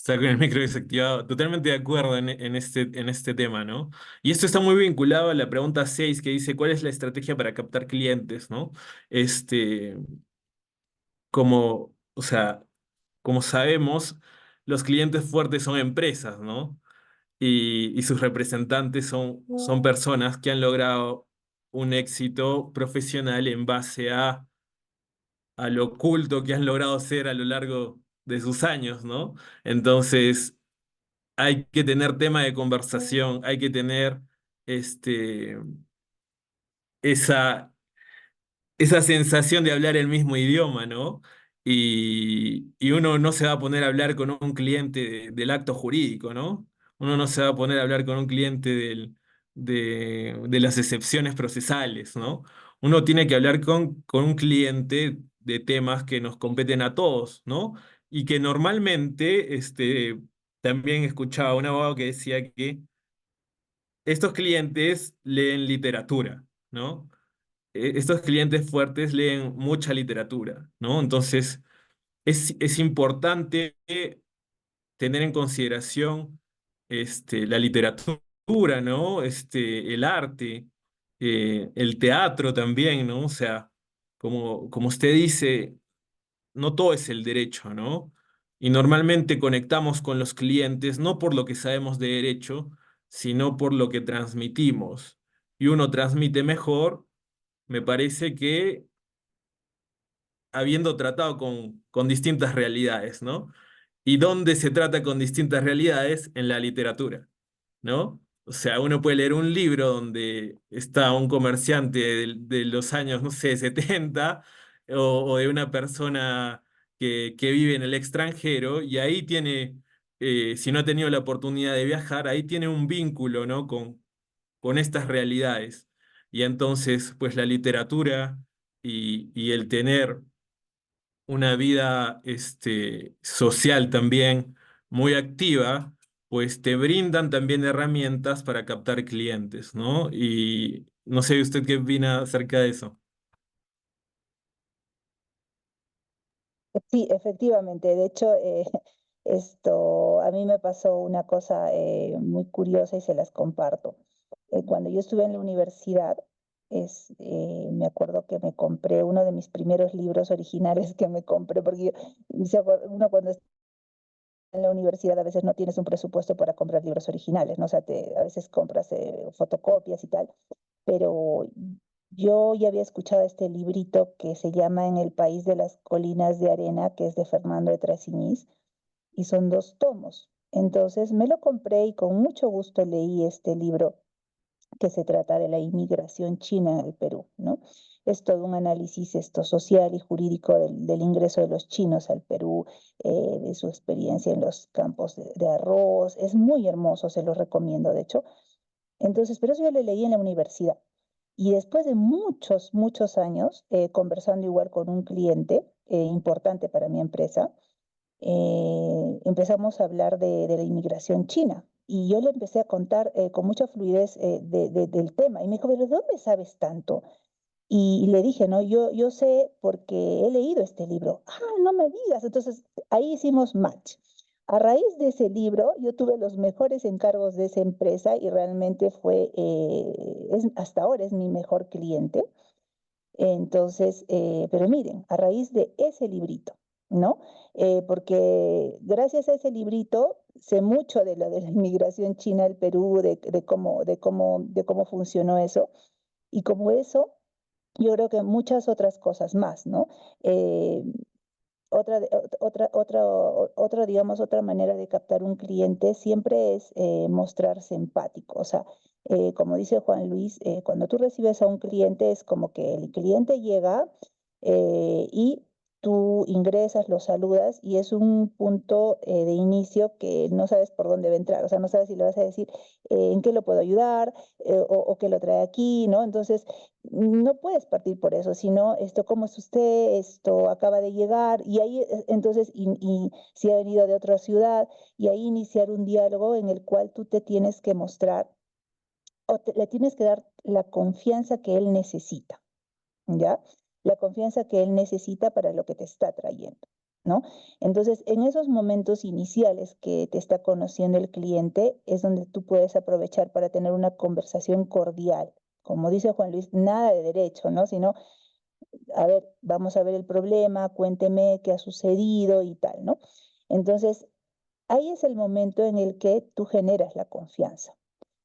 Está con el micro desactivado. Totalmente de acuerdo en este tema, ¿no? Y esto está muy vinculado a la pregunta 6 que dice, ¿cuál es la estrategia para captar clientes, ¿no? Este, o sea, como sabemos, los clientes fuertes son empresas, ¿no? Y sus representantes son personas que han logrado un éxito profesional en base a lo oculto que han logrado ser a lo largo de sus años, ¿no? Entonces, hay que tener tema de conversación, hay que tener este, esa, esa sensación de hablar el mismo idioma, ¿no? Y uno no se va a poner a hablar con un cliente del acto jurídico, ¿no? Uno no se va a poner a hablar con un cliente de las excepciones procesales, ¿no? Uno tiene que hablar con un cliente de temas que nos competen a todos, ¿no? Y que normalmente, también escuchaba a un abogado que decía que estos clientes leen literatura, ¿no? Estos clientes fuertes leen mucha literatura, ¿no? Entonces, es importante tener en consideración la literatura, ¿no? El arte, el teatro también, ¿no? O sea, como usted dice, no todo es el derecho, ¿no? Y normalmente conectamos con los clientes no por lo que sabemos de derecho, sino por lo que transmitimos. Y uno transmite mejor, me parece que habiendo tratado con distintas realidades, ¿no? ¿Y dónde se trata con distintas realidades? En la literatura, ¿no? O sea, uno puede leer un libro donde está un comerciante de los años, no sé, 70, o de una persona que vive en el extranjero, y ahí tiene, si no ha tenido la oportunidad de viajar, ahí tiene un vínculo, ¿no? Con estas realidades. Y entonces, pues la literatura y el tener una vida social también muy activa, pues te brindan también herramientas para captar clientes, ¿no? Y no sé usted qué opina acerca de eso. Sí, efectivamente. De hecho, esto a mí me pasó una cosa muy curiosa y se las comparto. Cuando yo estuve en la universidad, me acuerdo que me compré uno de mis primeros libros originales que me compré, porque uno cuando está en la universidad a veces no tienes un presupuesto para comprar libros originales, ¿no? O sea, a veces compras fotocopias y tal, pero yo ya había escuchado este librito que se llama En el País de las Colinas de Arena, que es de Fernando de Trasiñís, y son 2 tomos. Entonces me lo compré y con mucho gusto leí este libro que se trata de la inmigración china al Perú, ¿no? Es todo un análisis social y jurídico del ingreso de los chinos al Perú, de su experiencia en los campos de arroz. Es muy hermoso, se lo recomiendo, de hecho. Entonces, pero eso yo lo leí en la universidad. Y después de muchos, muchos años, conversando igual con un cliente importante para mi empresa, empezamos a hablar de la inmigración china. Y yo le empecé a contar con mucha fluidez del tema. Y me dijo, ¿pero de dónde sabes tanto? Y le dije, no, yo sé porque he leído este libro. Ah, no me digas. Entonces, ahí hicimos match. A raíz de ese libro, yo tuve los mejores encargos de esa empresa y realmente hasta ahora es mi mejor cliente. Entonces, pero miren, a raíz de ese librito, ¿no? Porque gracias a ese librito sé mucho de lo de la inmigración china al Perú, de cómo funcionó eso. Y como eso, yo creo que muchas otras cosas más, ¿no? Eh, digamos, otra manera de captar un cliente siempre es mostrarse empático. O sea, como dice Juan Luis, cuando tú recibes a un cliente es como que el cliente llega y tú ingresas, lo saludas y es un punto de inicio que no sabes por dónde va a entrar. O sea, no sabes si le vas a decir en qué lo puedo ayudar o qué lo trae aquí, ¿no? Entonces, no puedes partir por eso, sino ¿cómo es usted? Esto acaba de llegar, y ahí entonces, y si ha venido de otra ciudad, y ahí iniciar un diálogo en el cual tú te tienes que mostrar le tienes que dar la confianza que él necesita, ¿ya? La confianza que él necesita para lo que te está trayendo. ¿no? Entonces, en esos momentos iniciales que te está conociendo el cliente, es donde tú puedes aprovechar para tener una conversación cordial. Como dice Juan Luis, nada de derecho, ¿no? Sino, a ver, vamos a ver el problema, cuénteme qué ha sucedido y tal, ¿no? Entonces, ahí es el momento en el que tú generas la confianza.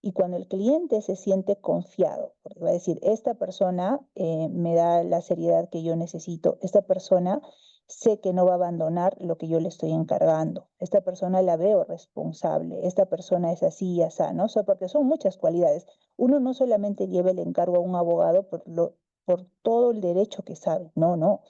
Y cuando el cliente se siente confiado, porque va a decir, esta persona me da la seriedad que yo necesito, esta persona sé que no va a abandonar lo que yo le estoy encargando, esta persona la veo responsable, esta persona es así y así, ¿no? O sea, porque son muchas cualidades. Uno no solamente lleva el encargo a un abogado por todo el derecho que sabe, no, no. O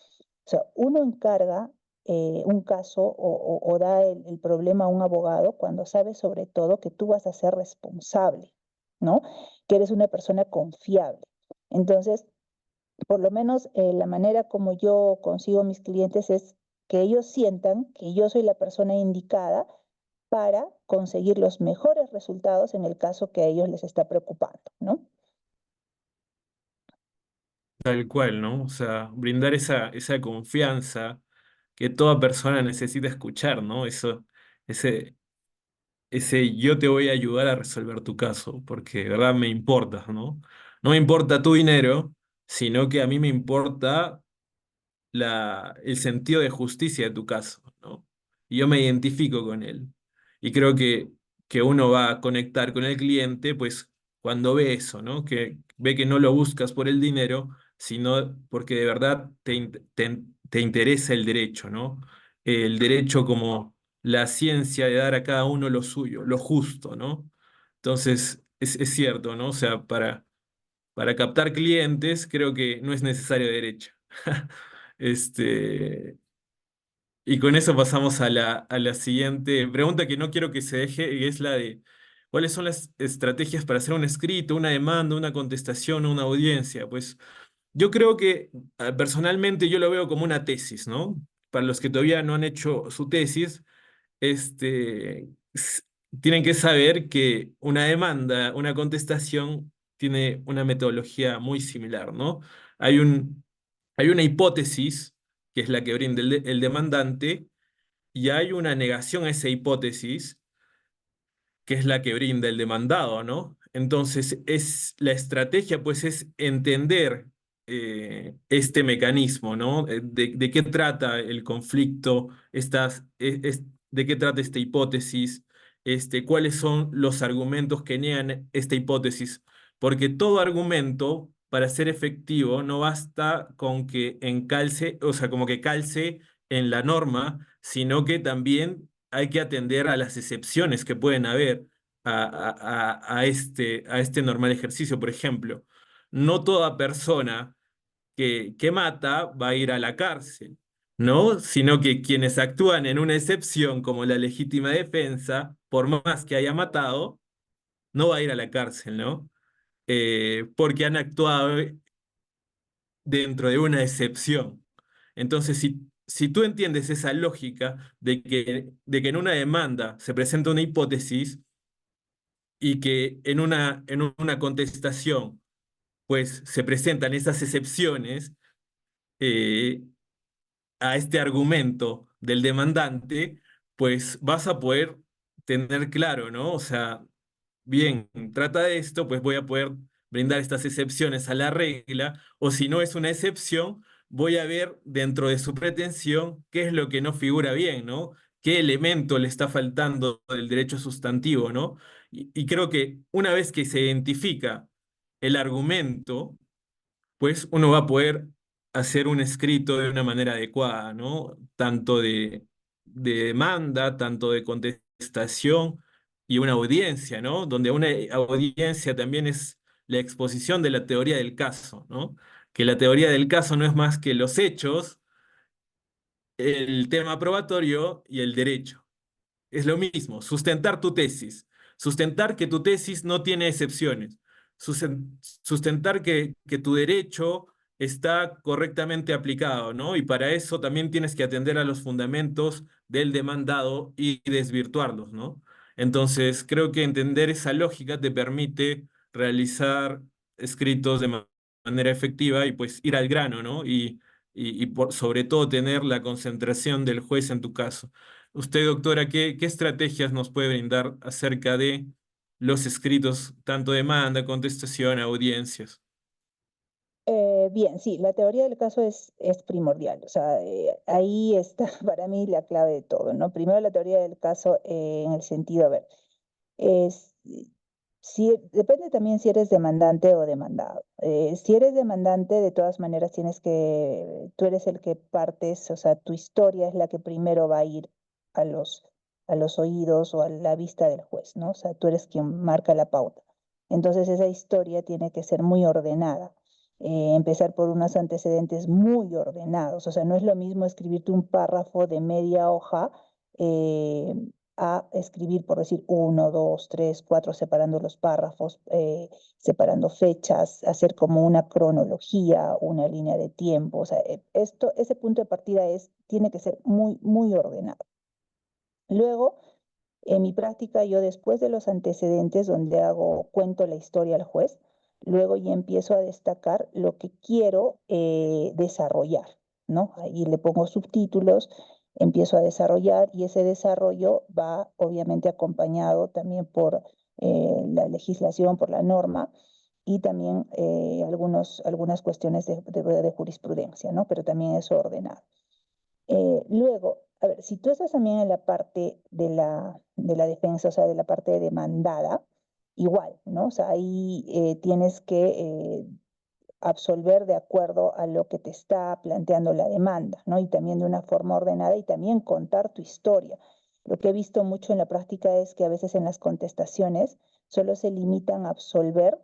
sea, uno encarga un caso o da el problema a un abogado cuando sabe sobre todo que tú vas a ser responsable, ¿no? Que eres una persona confiable. Entonces, por lo menos la manera como yo consigo mis clientes es que ellos sientan que yo soy la persona indicada para conseguir los mejores resultados en el caso que a ellos les está preocupando, ¿no? Tal cual, ¿no? O sea, brindar esa confianza que toda persona necesita escuchar, ¿no? Ese, ese yo te voy a ayudar a resolver tu caso, porque de verdad me importas, ¿no? No me importa tu dinero, sino que a mí me importa el sentido de justicia de tu caso, ¿no? Y yo me identifico con él. Y creo que uno va a conectar con el cliente, pues cuando ve eso, ¿no? Que ve que no lo buscas por el dinero, sino porque de verdad te interesa el derecho, ¿no? El derecho como la ciencia de dar a cada uno lo suyo, lo justo, ¿no? Entonces, es cierto, ¿no? O sea, para captar clientes, creo que no es necesario derecho. Este, y con eso pasamos a la siguiente pregunta que no quiero que se deje, y es la de ¿cuáles son las estrategias para hacer un escrito, una demanda, una contestación, una audiencia? Pues yo creo que personalmente yo lo veo como una tesis, ¿no? Para los que todavía no han hecho su tesis, este, s- tienen que saber que una demanda, una contestación, tiene una metodología muy similar, ¿no? Hay hay una hipótesis, que es la que brinda el demandante, y hay una negación a esa hipótesis, que es la que brinda el demandado, ¿no? Entonces, la estrategia, pues, es entender este mecanismo, ¿no? De qué trata el conflicto, de qué trata esta hipótesis, cuáles son los argumentos que niegan esta hipótesis, porque todo argumento, para ser efectivo, no basta con que encalce, o sea, como que calce en la norma, sino que también hay que atender a las excepciones que pueden haber a este normal ejercicio. Por ejemplo, no toda persona que mata va a ir a la cárcel, ¿no? Sino que quienes actúan en una excepción como la legítima defensa, por más que haya matado, no va a ir a la cárcel, ¿no? Porque han actuado dentro de una excepción. Entonces, si tú entiendes esa lógica de que en una demanda se presenta una hipótesis y que en una contestación pues se presentan esas excepciones eh, a este argumento del demandante, pues vas a poder tener claro, ¿no? O sea, bien, trata de esto, pues voy a poder brindar estas excepciones a la regla, o si no es una excepción, voy a ver dentro de su pretensión qué es lo que no figura bien, ¿no? ¿Qué elemento le está faltando del derecho sustantivo, ¿no? Y creo que una vez que se identifica el argumento, pues uno va a poder hacer un escrito de una manera adecuada, ¿no? Tanto de demanda, tanto de contestación y una audiencia, ¿no? Donde una audiencia también es la exposición de la teoría del caso, ¿no? Que la teoría del caso no es más que los hechos, el tema probatorio y el derecho. Es lo mismo, sustentar tu tesis, sustentar que tu tesis no tiene excepciones, sustentar que tu derecho está correctamente aplicado, ¿no? Y para eso también tienes que atender a los fundamentos del demandado y desvirtuarlos, ¿no? Entonces, creo que entender esa lógica te permite realizar escritos de manera efectiva y pues ir al grano, ¿no? sobre todo tener la concentración del juez en tu caso. Usted, doctora, ¿qué estrategias nos puede brindar acerca de los escritos, tanto demanda, contestación, audiencias? Bien, sí, la teoría del caso es primordial, o sea, ahí está para mí la clave de todo, ¿no? Primero la teoría del caso en el sentido, a ver, es, depende también si eres demandante o demandado. Si eres demandante, de todas maneras tú eres el que partes, o sea, tu historia es la que primero va a ir a a los oídos o a la vista del juez, ¿no? O sea, tú eres quien marca la pauta. Entonces esa historia tiene que ser muy ordenada. Empezar por unos antecedentes muy ordenados, o sea, no es lo mismo escribirte un párrafo de media hoja eh, a escribir, por decir, uno, dos, tres, cuatro, separando los párrafos, separando fechas, hacer como una cronología, una línea de tiempo. O sea, ese punto de partida tiene que ser muy, muy ordenado. Luego, en mi práctica, yo después de los antecedentes, donde cuento la historia al juez, luego ya empiezo a destacar lo que quiero desarrollar, ¿no? Ahí le pongo subtítulos, empiezo a desarrollar y ese desarrollo va obviamente acompañado también por la legislación, por la norma y también algunas cuestiones de jurisprudencia, ¿no? Pero también eso ordenado. Luego, a ver, si tú estás también en la parte de la defensa, o sea, de la parte demandada, igual, ¿no? O sea, ahí tienes que absolver de acuerdo a lo que te está planteando la demanda, ¿no? Y también de una forma ordenada y también contar tu historia. Lo que he visto mucho en la práctica es que a veces en las contestaciones solo se limitan a absolver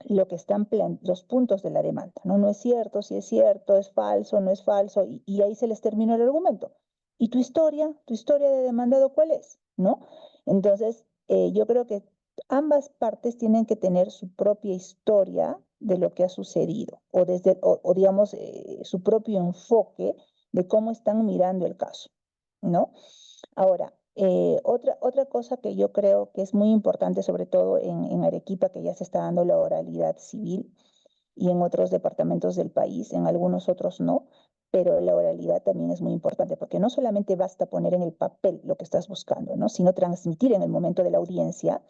lo que están los puntos de la demanda, ¿no? No es cierto, si es cierto, es falso, no es falso, y ahí se les terminó el argumento. ¿Y tu historia de demandado cuál es? ¿No? Entonces, yo creo que ambas partes tienen que tener su propia historia de lo que ha sucedido, o digamos, su propio enfoque de cómo están mirando el caso, ¿no? Ahora, otra cosa que yo creo que es muy importante, sobre todo en Arequipa, que ya se está dando la oralidad civil y en otros departamentos del país, en algunos otros no, pero la oralidad también es muy importante porque no solamente basta poner en el papel lo que estás buscando, ¿no? Sino transmitir en el momento de la audiencia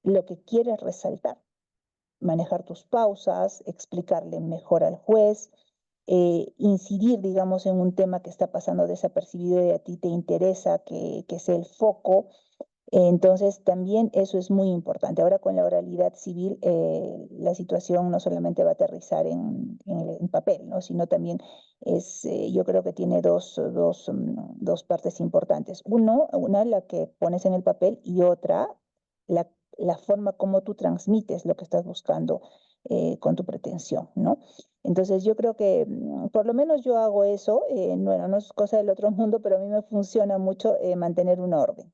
lo que quieres resaltar, manejar tus pausas, explicarle mejor al juez, incidir, digamos, en un tema que está pasando desapercibido y a ti te interesa que sea el foco. Entonces, también eso es muy importante. Ahora con la oralidad civil, la situación no solamente va a aterrizar en papel, ¿no? Sino también yo creo que tiene dos partes importantes. Una, la que pones en el papel y otra, la, la forma como tú transmites lo que estás buscando con tu pretensión, ¿no? Entonces yo creo que por lo menos yo hago eso, bueno, no es cosa del otro mundo, pero a mí me funciona mucho mantener un orden.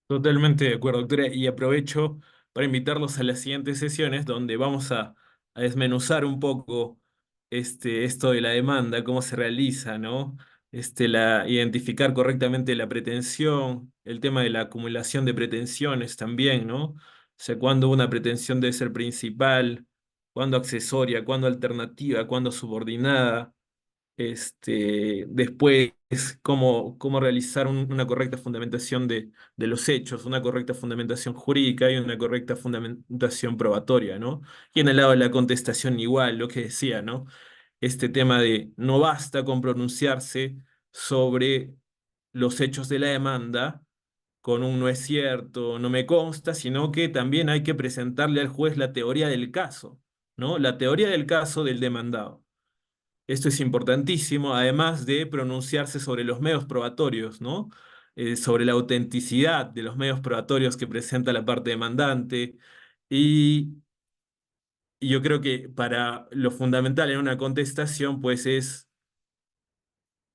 Totalmente de acuerdo, doctora. Y aprovecho para invitarlos a las siguientes sesiones donde vamos a desmenuzar un poco esto de la demanda, cómo se realiza, ¿no? Identificar correctamente la pretensión, el tema de la acumulación de pretensiones también, ¿no? O sea, cuándo una pretensión debe ser principal, cuándo accesoria, cuándo alternativa, cuándo subordinada. Después, cómo realizar una correcta fundamentación de los hechos, una correcta fundamentación jurídica y una correcta fundamentación probatoria, ¿no? Y en el lado de la contestación igual, lo que decía, ¿no? Este tema de no basta con pronunciarse sobre los hechos de la demanda con un no es cierto, no me consta, sino que también hay que presentarle al juez la teoría del caso, ¿no? La teoría del caso del demandado. Esto es importantísimo, además de pronunciarse sobre los medios probatorios, ¿no? Sobre la autenticidad de los medios probatorios que presenta la parte demandante. Y, y yo creo que para lo fundamental en una contestación, pues es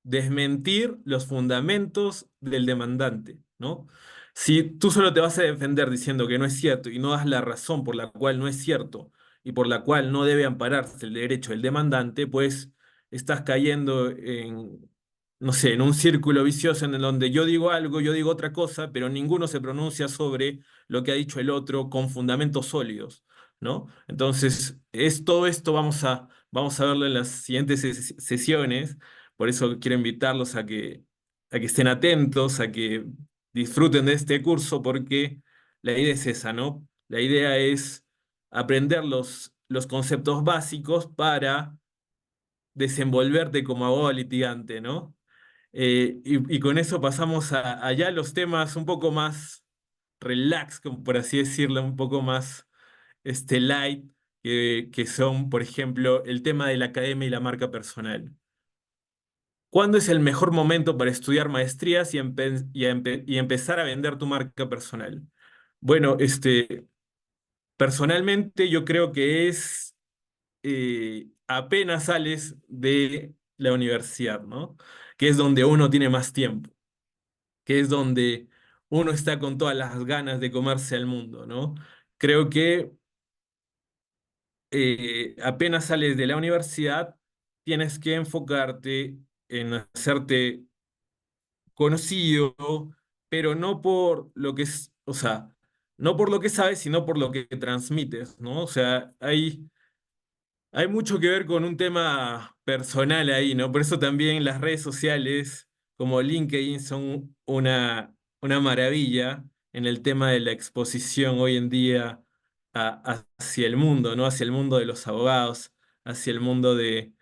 desmentir los fundamentos del demandante, ¿no? Si tú solo te vas a defender diciendo que no es cierto y no das la razón por la cual no es cierto y por la cual no debe ampararse el derecho del demandante, pues estás cayendo en, no sé, en un círculo vicioso en el donde yo digo algo, yo digo otra cosa, pero ninguno se pronuncia sobre lo que ha dicho el otro con fundamentos sólidos, ¿no? Entonces, todo esto vamos a verlo en las siguientes sesiones, por eso quiero invitarlos a que estén atentos, a que disfruten de este curso, porque la idea es esa, ¿no? La idea es aprender los conceptos básicos para desenvolverte como abogado litigante, ¿no? Y con eso pasamos allá a los temas un poco más relax, como por así decirlo, un poco más light, que son, por ejemplo, el tema de la academia y la marca personal. ¿Cuándo es el mejor momento para estudiar maestrías y empezar a vender tu marca personal? Bueno, personalmente yo creo que es apenas sales de la universidad, ¿no? Que es donde uno tiene más tiempo, que es donde uno está con todas las ganas de comerse al mundo, ¿no? Creo que apenas sales de la universidad, tienes que enfocarte en hacerte conocido, pero no por lo que es, o sea, no por lo que sabes, sino por lo que transmites, ¿no? O sea, hay mucho que ver con un tema personal ahí, ¿no? Por eso también las redes sociales como LinkedIn son una maravilla en el tema de la exposición hoy en día hacia el mundo, ¿no? Hacia el mundo de los abogados, hacia el mundo de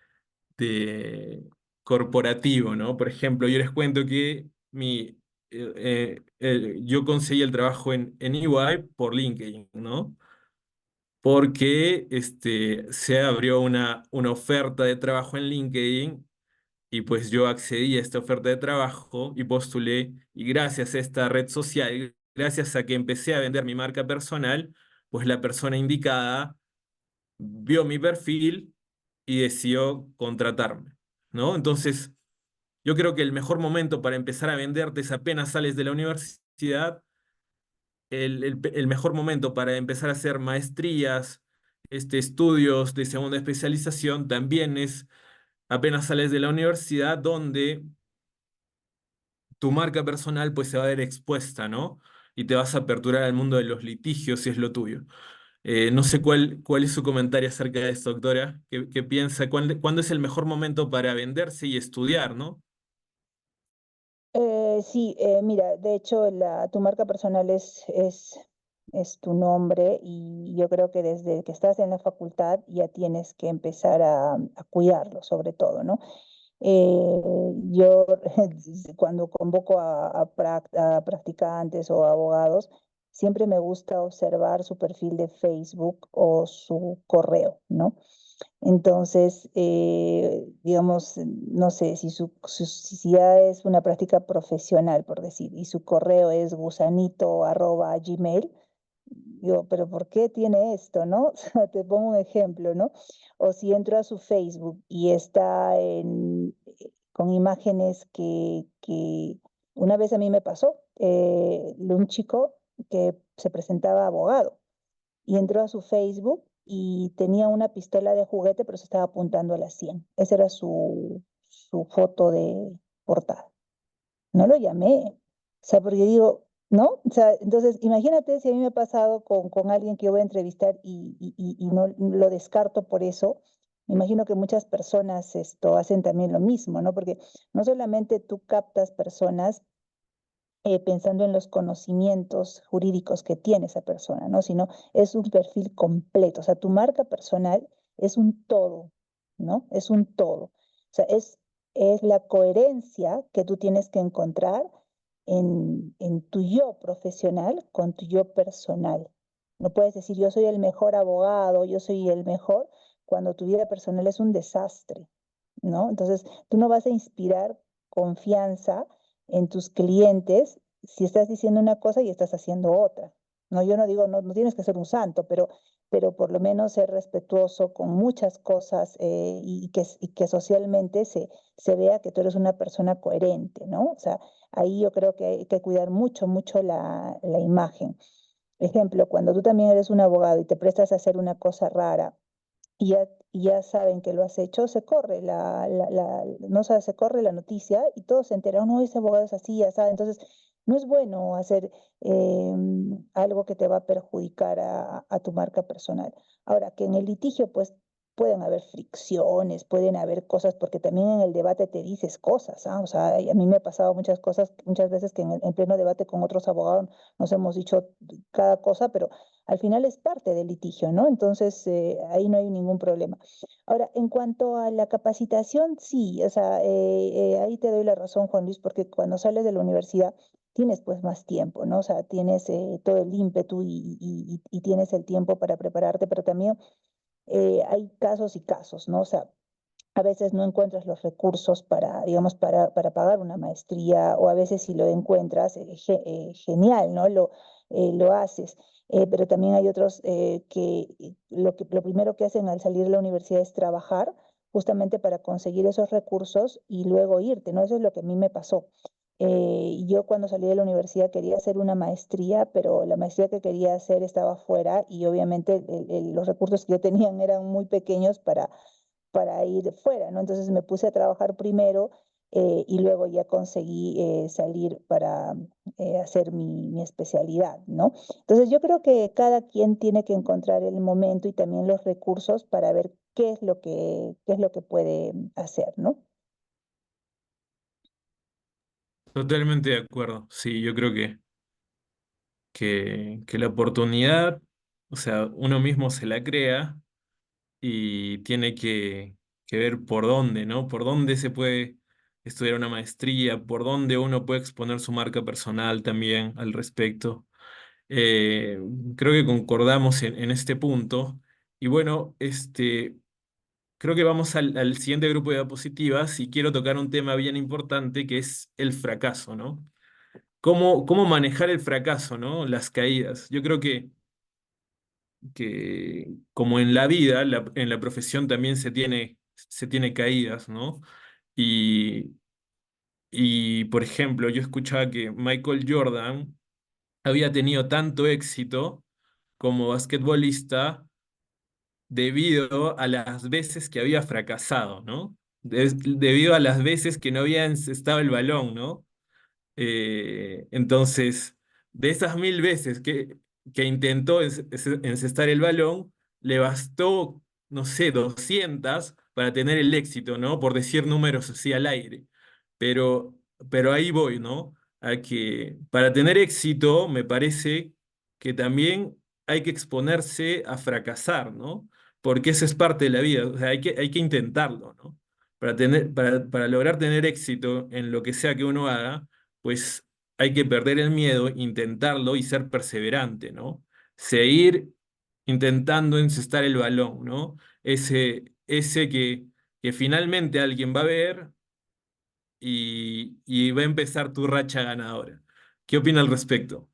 corporativo, ¿no? Por ejemplo, yo les cuento que yo conseguí el trabajo en EY por LinkedIn, ¿no? Porque se abrió una oferta de trabajo en LinkedIn y pues yo accedí a esta oferta de trabajo y postulé y gracias a esta red social, gracias a que empecé a vender mi marca personal, pues la persona indicada vio mi perfil y decidió contratarme, ¿no? Entonces, yo creo que el mejor momento para empezar a venderte es apenas sales de la universidad, el mejor momento para empezar a hacer maestrías, estudios de segunda especialización, también es apenas sales de la universidad, donde tu marca personal pues se va a ver expuesta, ¿no? Y te vas a aperturar al mundo de los litigios si es lo tuyo. No sé cuál es su comentario acerca de esto, doctora. ¿Qué piensa? ¿Cuándo es el mejor momento para venderse y estudiar, ¿no? Sí, mira, de hecho, tu marca personal es tu nombre y yo creo que desde que estás en la facultad ya tienes que empezar a cuidarlo, sobre todo, ¿no? Yo cuando convoco a practicantes o abogados, siempre me gusta observar su perfil de Facebook o su correo, ¿no? Entonces, digamos, no sé, si ya es una práctica profesional, por decir, y su correo es gusanito@gmail, digo, pero ¿por qué tiene esto, no? O sea, te pongo un ejemplo, ¿no? O si entro a su Facebook y está con imágenes que una vez a mí me pasó, de un chico que se presentaba abogado y entró a su Facebook y tenía una pistola de juguete, pero se estaba apuntando a la 100. Esa era su foto de portada. No lo llamé, o sea, porque digo, ¿no? O sea, entonces, imagínate si a mí me ha pasado con alguien que yo voy a entrevistar y no lo descarto por eso. Me imagino que muchas personas esto hacen también lo mismo, ¿no? Porque no solamente tú captas personas pensando en los conocimientos jurídicos que tiene esa persona, ¿no? Sino es un perfil completo. O sea, tu marca personal es un todo, ¿no? Es un todo. O sea, es la coherencia que tú tienes que encontrar en tu yo profesional con tu yo personal. No puedes decir yo soy el mejor abogado, yo soy el mejor, cuando tu vida personal es un desastre, ¿no? Entonces, tú no vas a inspirar confianza en tus clientes si estás diciendo una cosa y estás haciendo otra. No, yo no digo, no tienes que ser un santo, pero por lo menos ser respetuoso con muchas cosas y que socialmente se vea que tú eres una persona coherente, ¿no? O sea, ahí yo creo que hay que cuidar mucho, mucho la imagen. Ejemplo, cuando tú también eres un abogado y te prestas a hacer una cosa rara y ya saben que lo has hecho, se corre no, se corre la noticia y todos se enteran, no, ese abogado es así, ya sabe. Entonces, no es bueno hacer algo que te va a perjudicar a tu marca personal. Ahora, que en el litigio, pues, pueden haber fricciones, pueden haber cosas, porque también en el debate te dices cosas, ¿ah? O sea, a mí me ha pasado muchas cosas, muchas veces que en pleno debate con otros abogados nos hemos dicho cada cosa, pero al final es parte del litigio, ¿no? Entonces, ahí no hay ningún problema. Ahora, en cuanto a la capacitación, sí, o sea, ahí te doy la razón, Juan Luis, porque cuando sales de la universidad tienes pues más tiempo, ¿no? O sea, tienes todo el ímpetu y tienes el tiempo para prepararte, pero también hay casos y casos, ¿no? O sea, a veces no encuentras los recursos para, digamos, para pagar una maestría, o a veces si lo encuentras, genial, ¿no? Lo haces. Pero también hay otros lo primero que hacen al salir de la universidad es trabajar justamente para conseguir esos recursos y luego irte, ¿no? Eso es lo que a mí me pasó. Yo cuando salí de la universidad quería hacer una maestría, pero la maestría que quería hacer estaba fuera y obviamente los recursos que yo tenía eran muy pequeños para ir fuera, ¿no? Entonces me puse a trabajar primero y luego ya conseguí salir para hacer mi especialidad, ¿no? Entonces yo creo que cada quien tiene que encontrar el momento y también los recursos para ver qué es lo que puede hacer, ¿no? Totalmente de acuerdo. Sí, yo creo que la oportunidad, o sea, uno mismo se la crea y tiene que ver por dónde, ¿no? Por dónde se puede estudiar una maestría, por dónde uno puede exponer su marca personal también al respecto. Eh, Creo que concordamos en este punto. Y bueno, creo que vamos al siguiente grupo de diapositivas y quiero tocar un tema bien importante que es el fracaso, ¿no? ¿Cómo manejar el fracaso, ¿no? Las caídas. Yo creo que como en la vida, en la profesión también se tiene caídas, ¿no? Y, y, por ejemplo, yo escuchaba que Michael Jordan había tenido tanto éxito como basquetbolista debido a las veces que había fracasado, ¿no? Debido a las veces que no había encestado el balón, ¿no? Entonces, de esas 1000 veces que intentó encestar el balón, le bastó, no sé, 200 para tener el éxito, ¿no? Por decir números así al aire. Pero, pero ahí voy, ¿no? A que para tener éxito me parece que también hay que exponerse a fracasar, ¿no? Porque eso es parte de la vida, o sea, hay que intentarlo, ¿no? Para lograr tener éxito en lo que sea que uno haga, pues hay que perder el miedo, intentarlo y ser perseverante, ¿no? Seguir intentando encestar el balón, ¿no? Ese que finalmente alguien va a ver y va a empezar tu racha ganadora. ¿Qué opina al respecto?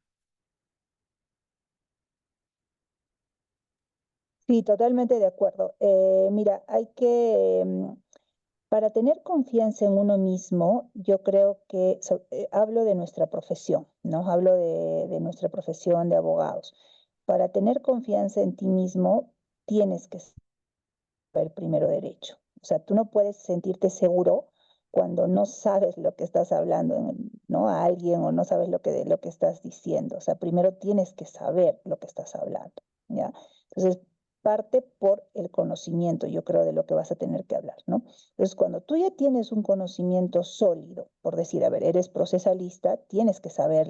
Sí, totalmente de acuerdo. Mira, para tener confianza en uno mismo, yo creo que hablo de nuestra profesión, ¿no? Hablo de nuestra profesión de abogados. Para tener confianza en ti mismo, tienes que saber primero derecho. O sea, tú no puedes sentirte seguro cuando no sabes lo que estás hablando, ¿no? A alguien o no sabes lo que estás diciendo. O sea, primero tienes que saber lo que estás hablando, ¿ya? Entonces, parte por el conocimiento, yo creo, de lo que vas a tener que hablar, ¿no? Entonces, cuando tú ya tienes un conocimiento sólido, por decir, a ver, eres procesalista, tienes que saber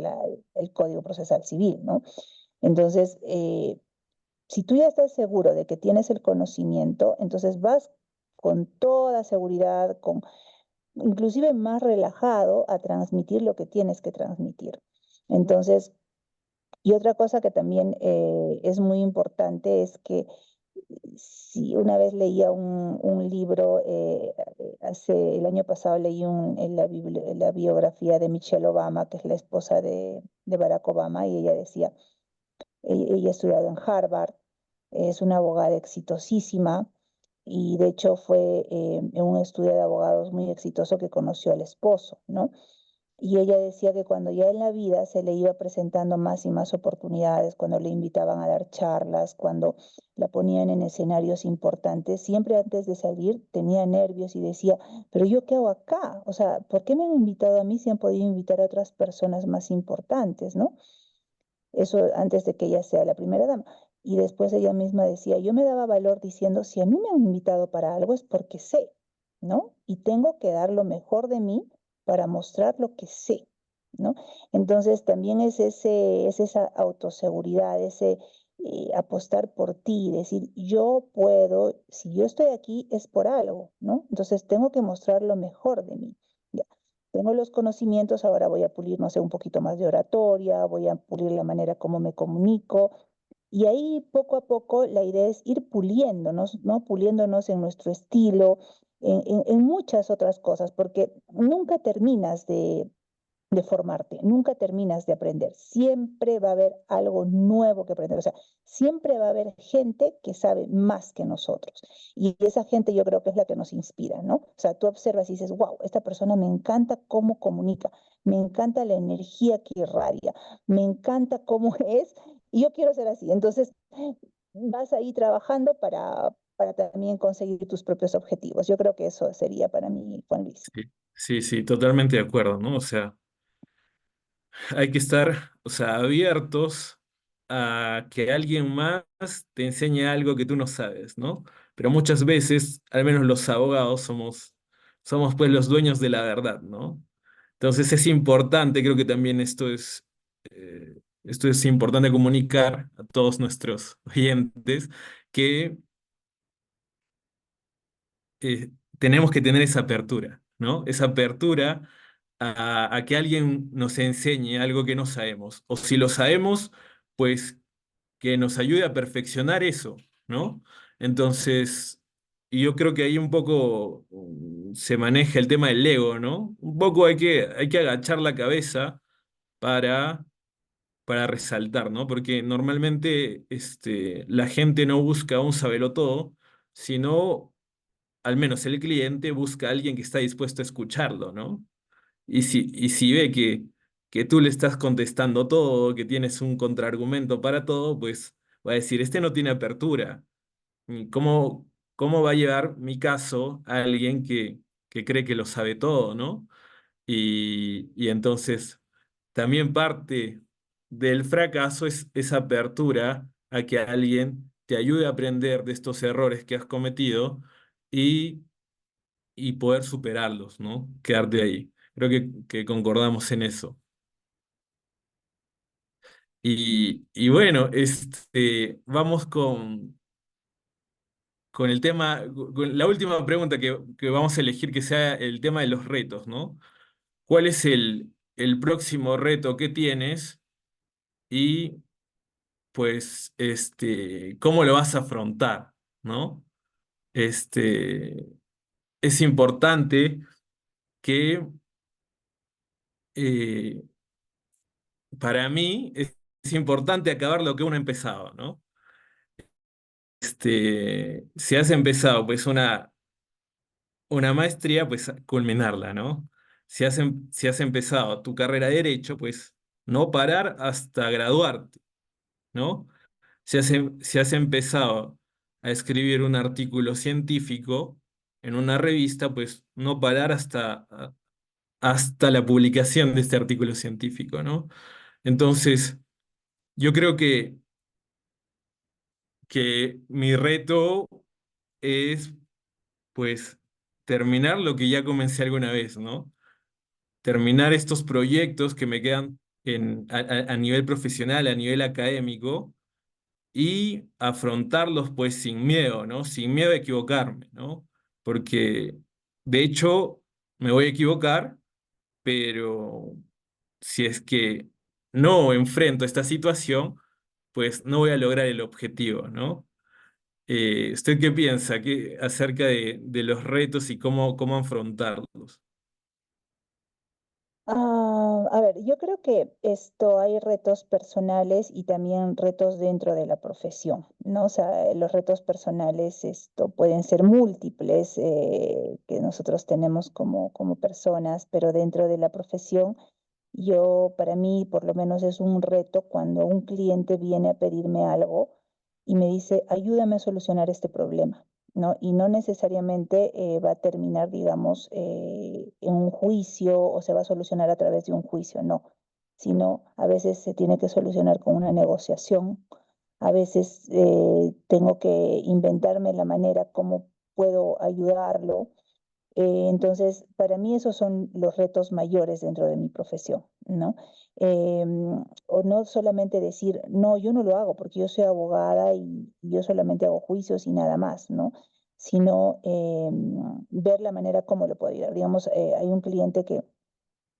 el Código Procesal Civil, ¿no? Entonces, si tú ya estás seguro de que tienes el conocimiento, entonces vas con toda seguridad, inclusive más relajado a transmitir lo que tienes que transmitir. Entonces, y otra cosa que también es muy importante es que si una vez leía un libro, el año pasado leí la biografía de Michelle Obama, que es la esposa de Barack Obama, y ella decía, ella ha estudiado en Harvard, es una abogada exitosísima y de hecho fue en un estudio de abogados muy exitoso que conoció al esposo, ¿no? Y ella decía que cuando ya en la vida se le iba presentando más y más oportunidades, cuando le invitaban a dar charlas, cuando la ponían en escenarios importantes, siempre antes de salir tenía nervios y decía, pero ¿yo qué hago acá? O sea, ¿por qué me han invitado a mí si han podido invitar a otras personas más importantes, ¿no? Eso antes de que ella sea la primera dama. Y después ella misma decía, yo me daba valor diciendo, si a mí me han invitado para algo es porque sé, ¿no? Y tengo que dar lo mejor de mí para mostrar lo que sé, ¿no? Entonces también es esa autoseguridad, ese apostar por ti, decir, yo puedo, si yo estoy aquí es por algo, ¿no? Entonces tengo que mostrar lo mejor de mí. Ya. Tengo los conocimientos, ahora voy a pulir, no sé, un poquito más de oratoria, voy a pulir la manera como me comunico. Y ahí poco a poco la idea es ir puliéndonos, ¿no? Puliéndonos en nuestro estilo, en muchas otras cosas, porque nunca terminas de formarte, nunca terminas de aprender, siempre va a haber algo nuevo que aprender, o sea, siempre va a haber gente que sabe más que nosotros y esa gente yo creo que es la que nos inspira, ¿no? O sea, tú observas y dices, wow, esta persona me encanta cómo comunica, me encanta la energía que irradia, me encanta cómo es y yo quiero ser así, entonces vas ahí trabajando para también conseguir tus propios objetivos. Yo creo que eso sería para mí, Juan Luis. Sí, sí, sí, totalmente de acuerdo, ¿no? O sea, hay que estar, o sea, abiertos a que alguien más te enseñe algo que tú no sabes, ¿no? Pero muchas veces, al menos los abogados, somos pues los dueños de la verdad, ¿no? Entonces es importante, creo que también esto es importante comunicar a todos nuestros oyentes que tenemos que tener esa apertura, ¿no? Esa apertura a que alguien nos enseñe algo que no sabemos. O si lo sabemos, pues que nos ayude a perfeccionar eso, ¿no? Entonces, y yo creo que ahí un poco se maneja el tema del ego, ¿no? Un poco hay que agachar la cabeza para, para resaltar, ¿no? Porque normalmente la gente no busca un sabelotodo, sino al menos el cliente busca a alguien que está dispuesto a escucharlo, ¿no? Y si ve que tú le estás contestando todo, que tienes un contraargumento para todo, pues va a decir, este no tiene apertura. ¿Y cómo va a llevar mi caso a alguien que cree que lo sabe todo, ¿no? Y entonces también parte del fracaso es esa apertura a que alguien te ayude a aprender de estos errores que has cometido y poder superarlos, ¿no? Quedarte ahí. Creo que concordamos en eso. Y bueno, vamos con el tema, con la última pregunta que vamos a elegir que sea el tema de los retos, ¿no? ¿Cuál es el próximo reto que tienes y pues cómo lo vas a afrontar, ¿no? Este, es importante que eh, para mí es importante acabar lo que uno ha empezado, ¿no? Si has empezado pues una maestría, pues culminarla, ¿no? Si has empezado tu carrera de derecho, pues no parar hasta graduarte, ¿no? Si has empezado a escribir un artículo científico en una revista, pues no parar hasta la publicación de este artículo científico, ¿no? Entonces, yo creo que mi reto es, pues, terminar lo que ya comencé alguna vez, ¿no? Terminar estos proyectos que me quedan a nivel profesional, a nivel académico, y afrontarlos, pues, sin miedo, ¿no? Sin miedo a equivocarme, ¿no? Porque, de hecho, me voy a equivocar, pero si es que no enfrento esta situación, pues no voy a lograr el objetivo, ¿no? ¿Usted qué piensa acerca de los retos y cómo afrontarlos? A ver, yo creo que hay retos personales y también retos dentro de la profesión, ¿no? O sea, los retos personales pueden ser múltiples que nosotros tenemos como personas, pero dentro de la profesión, para mí, por lo menos es un reto cuando un cliente viene a pedirme algo y me dice, ayúdame a solucionar este problema. ¿No? Y no necesariamente va a terminar, digamos, en un juicio o se va a solucionar a través de un juicio, no, sino a veces se tiene que solucionar con una negociación, a veces tengo que inventarme la manera como puedo ayudarlo. Entonces, para mí esos son los retos mayores dentro de mi profesión, ¿no? O no solamente decir, no, yo no lo hago porque yo soy abogada y yo solamente hago juicios y nada más, ¿no? Sino ver la manera como lo puedo ayudar. Digamos, hay un cliente que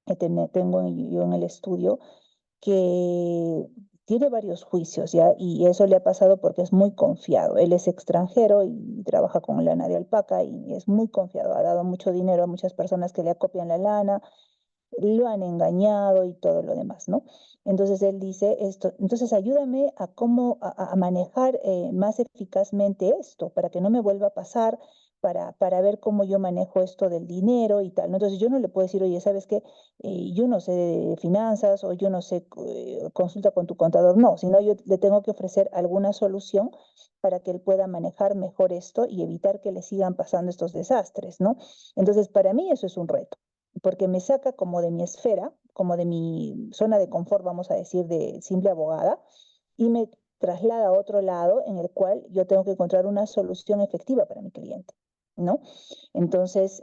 tengo yo en el estudio que tiene varios juicios, ¿ya? Y eso le ha pasado porque es muy confiado. Él es extranjero y trabaja con lana de alpaca y es muy confiado. Ha dado mucho dinero a muchas personas que le acopian la lana, lo han engañado y todo lo demás, ¿no? Entonces él dice esto, entonces ayúdame a cómo a manejar más eficazmente esto, para que no me vuelva a pasar, para ver cómo yo manejo esto del dinero y tal, ¿no? Entonces yo no le puedo decir, oye, ¿sabes qué? Yo no sé de finanzas o yo no sé, consulta con tu contador, no, sino yo le tengo que ofrecer alguna solución para que él pueda manejar mejor esto y evitar que le sigan pasando estos desastres, ¿no? Entonces, para mí eso es un reto porque me saca como de mi esfera, como de mi zona de confort, vamos a decir, de simple abogada, y me traslada a otro lado en el cual yo tengo que encontrar una solución efectiva para mi cliente, ¿no? Entonces,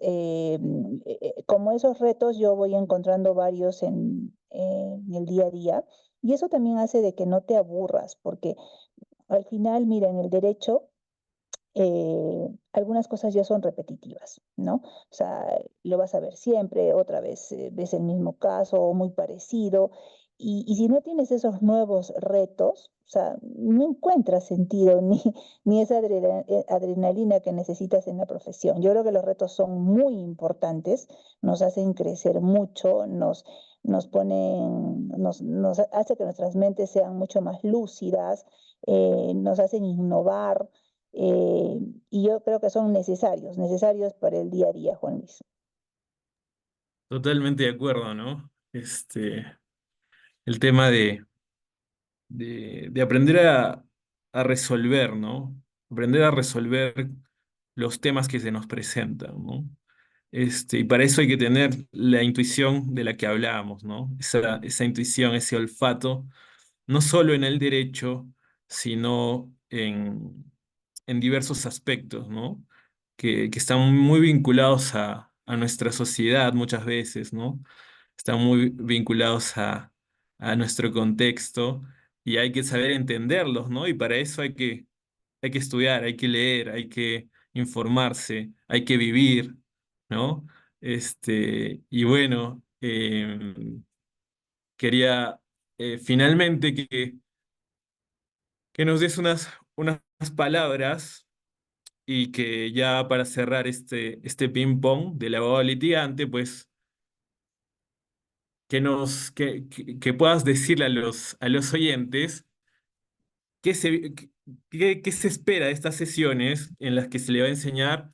como esos retos yo voy encontrando varios en el día a día, y eso también hace de que no te aburras, porque al final, mira, en el derecho algunas cosas ya son repetitivas, ¿no? O sea, lo vas a ver siempre, otra vez ves el mismo caso o muy parecido, y si no tienes esos nuevos retos, o sea, no encuentras sentido ni esa adrenalina que necesitas en la profesión. Yo creo que los retos son muy importantes, nos hacen crecer mucho, nos ponen, nos hace que nuestras mentes sean mucho más lúcidas, nos hacen innovar. Eh, y yo creo que son necesarios para el día a día, Juan Luis. Totalmente de acuerdo, ¿no? El tema de aprender a resolver, ¿no? Aprender a resolver los temas que se nos presentan, ¿no? Y para eso hay que tener la intuición de la que hablábamos, ¿no? Esa intuición, ese olfato, no solo en el derecho, sino en diversos aspectos, ¿no? Que están muy vinculados a nuestra sociedad muchas veces, ¿no? Están muy vinculados a nuestro contexto y hay que saber entenderlos, ¿no? Y para eso hay que estudiar, hay que leer, hay que informarse, hay que vivir, ¿no? Y bueno, quería finalmente que nos des unas palabras y que ya para cerrar este ping-pong del abogado litigante, pues que puedas decirle a los oyentes qué se espera de estas sesiones en las que se le va a enseñar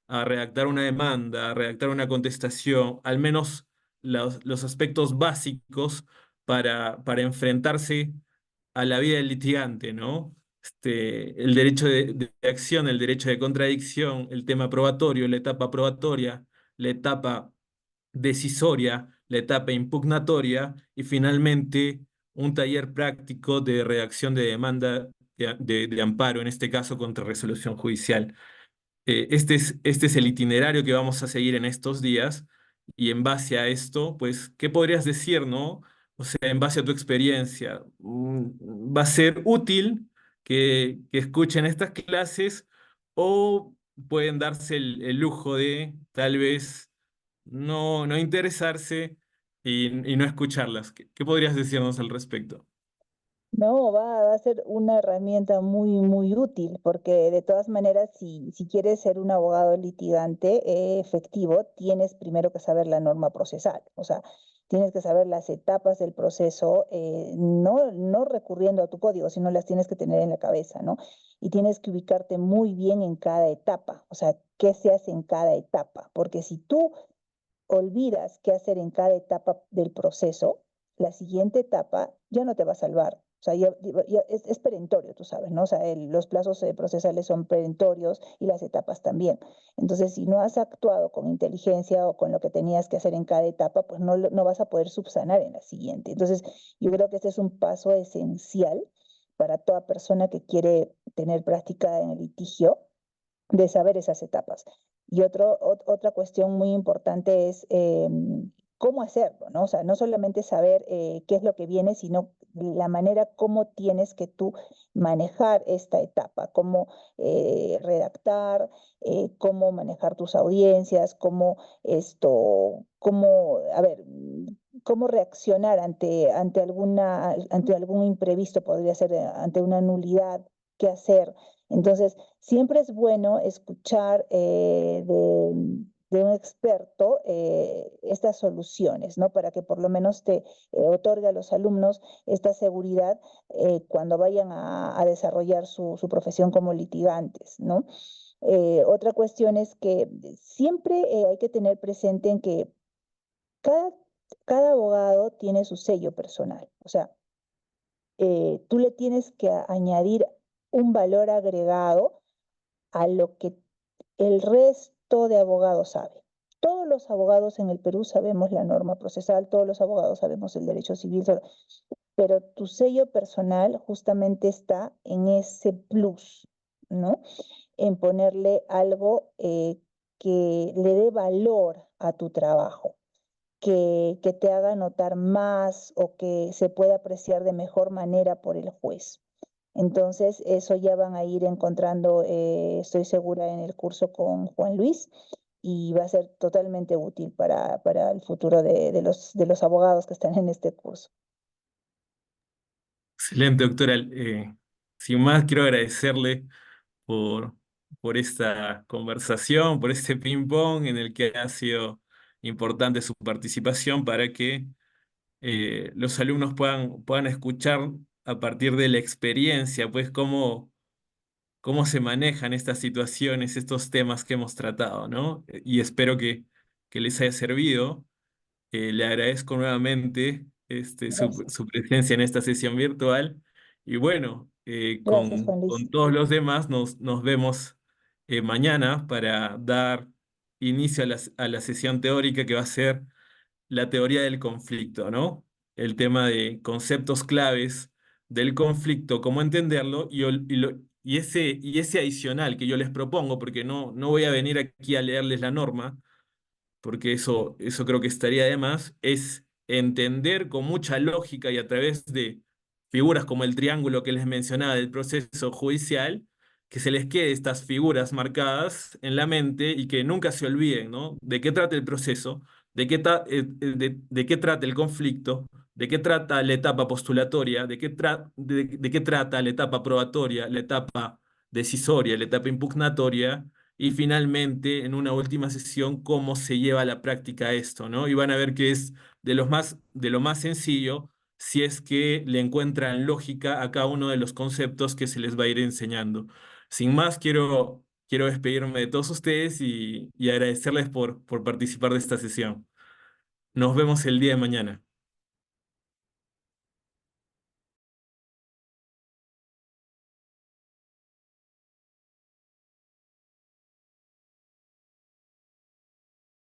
a redactar una demanda, a redactar una contestación, al menos los aspectos básicos para enfrentarse a la vida del litigante, ¿no? El derecho de acción, el derecho de contradicción, el tema probatorio, la etapa probatoria, la etapa decisoria, la etapa impugnatoria y finalmente un taller práctico de redacción de demanda de amparo, en este caso contra resolución judicial. Este es el itinerario que vamos a seguir en estos días y en base a esto, pues, ¿qué podrías decir, no? O sea, en base a tu experiencia, ¿va a ser útil que escuchen estas clases o pueden darse el lujo de tal vez no interesarse y no escucharlas? ¿Qué podrías decirnos al respecto? No, va a ser una herramienta muy útil, porque de todas maneras, si quieres ser un abogado litigante efectivo, tienes primero que saber la norma procesal. O sea, tienes que saber las etapas del proceso, no recurriendo a tu código, sino las tienes que tener en la cabeza, ¿no? Y tienes que ubicarte muy bien en cada etapa, o sea, qué se hace en cada etapa, porque si tú olvidas qué hacer en cada etapa del proceso, la siguiente etapa ya no te va a salvar. O sea, ya es perentorio, tú sabes, ¿no? O sea, los plazos procesales son perentorios y las etapas también. Entonces, si no has actuado con inteligencia o con lo que tenías que hacer en cada etapa, pues no vas a poder subsanar en la siguiente. Entonces, yo creo que este es un paso esencial para toda persona que quiere tener práctica en el litigio, de saber esas etapas. Y otra cuestión muy importante es cómo hacerlo, ¿no? O sea, no solamente saber qué es lo que viene, sino la manera como tienes que tú manejar esta etapa, cómo redactar, cómo manejar tus audiencias, a ver, cómo reaccionar ante algún imprevisto, podría ser ante una nulidad, qué hacer. Entonces, siempre es bueno escuchar de un experto estas soluciones, ¿no? Para que por lo menos te otorgue a los alumnos esta seguridad cuando vayan a desarrollar su profesión como litigantes, ¿no? Otra cuestión es que siempre hay que tener presente en que cada, cada abogado tiene su sello personal, o sea, tú le tienes que añadir un valor agregado a lo que el resto de abogados sabe. Todos los abogados en el Perú sabemos la norma procesal, todos los abogados sabemos el derecho civil, pero tu sello personal justamente está en ese plus, ¿no? En ponerle algo que le dé valor a tu trabajo, que te haga notar más o que se pueda apreciar de mejor manera por el juez. Entonces, eso ya van a ir encontrando, estoy segura, en el curso con Juan Luis, y va a ser totalmente útil para el futuro de los abogados que están en este curso. Excelente, doctora. Sin más, quiero agradecerle por, por esta conversación, por este ping-pong en el que ha sido importante su participación para que los alumnos puedan escuchar a partir de la experiencia, pues cómo se manejan estas situaciones, estos temas que hemos tratado, ¿no? Y espero que les haya servido. Le agradezco nuevamente Gracias. su presencia en esta sesión virtual. Y bueno, Gracias, Juan Luis. con todos los demás nos vemos mañana para dar inicio a la sesión teórica que va a ser la teoría del conflicto, ¿no? El tema de conceptos claves del conflicto, cómo entenderlo y ese adicional que yo les propongo, porque no voy a venir aquí a leerles la norma, porque eso creo que estaría de más, es entender con mucha lógica y a través de figuras como el triángulo que les mencionaba del proceso judicial, que se les quede estas figuras marcadas en la mente y que nunca se olviden, ¿no? De qué trata el proceso, de qué trata el conflicto, de qué trata la etapa postulatoria, de qué trata la etapa probatoria, la etapa decisoria, la etapa impugnatoria y finalmente, en una última sesión, cómo se lleva a la práctica esto, ¿no? Y van a ver que es de lo más sencillo si es que le encuentran lógica a cada uno de los conceptos que se les va a ir enseñando. Sin más, quiero despedirme de todos ustedes y agradecerles por participar de esta sesión. Nos vemos el día de mañana.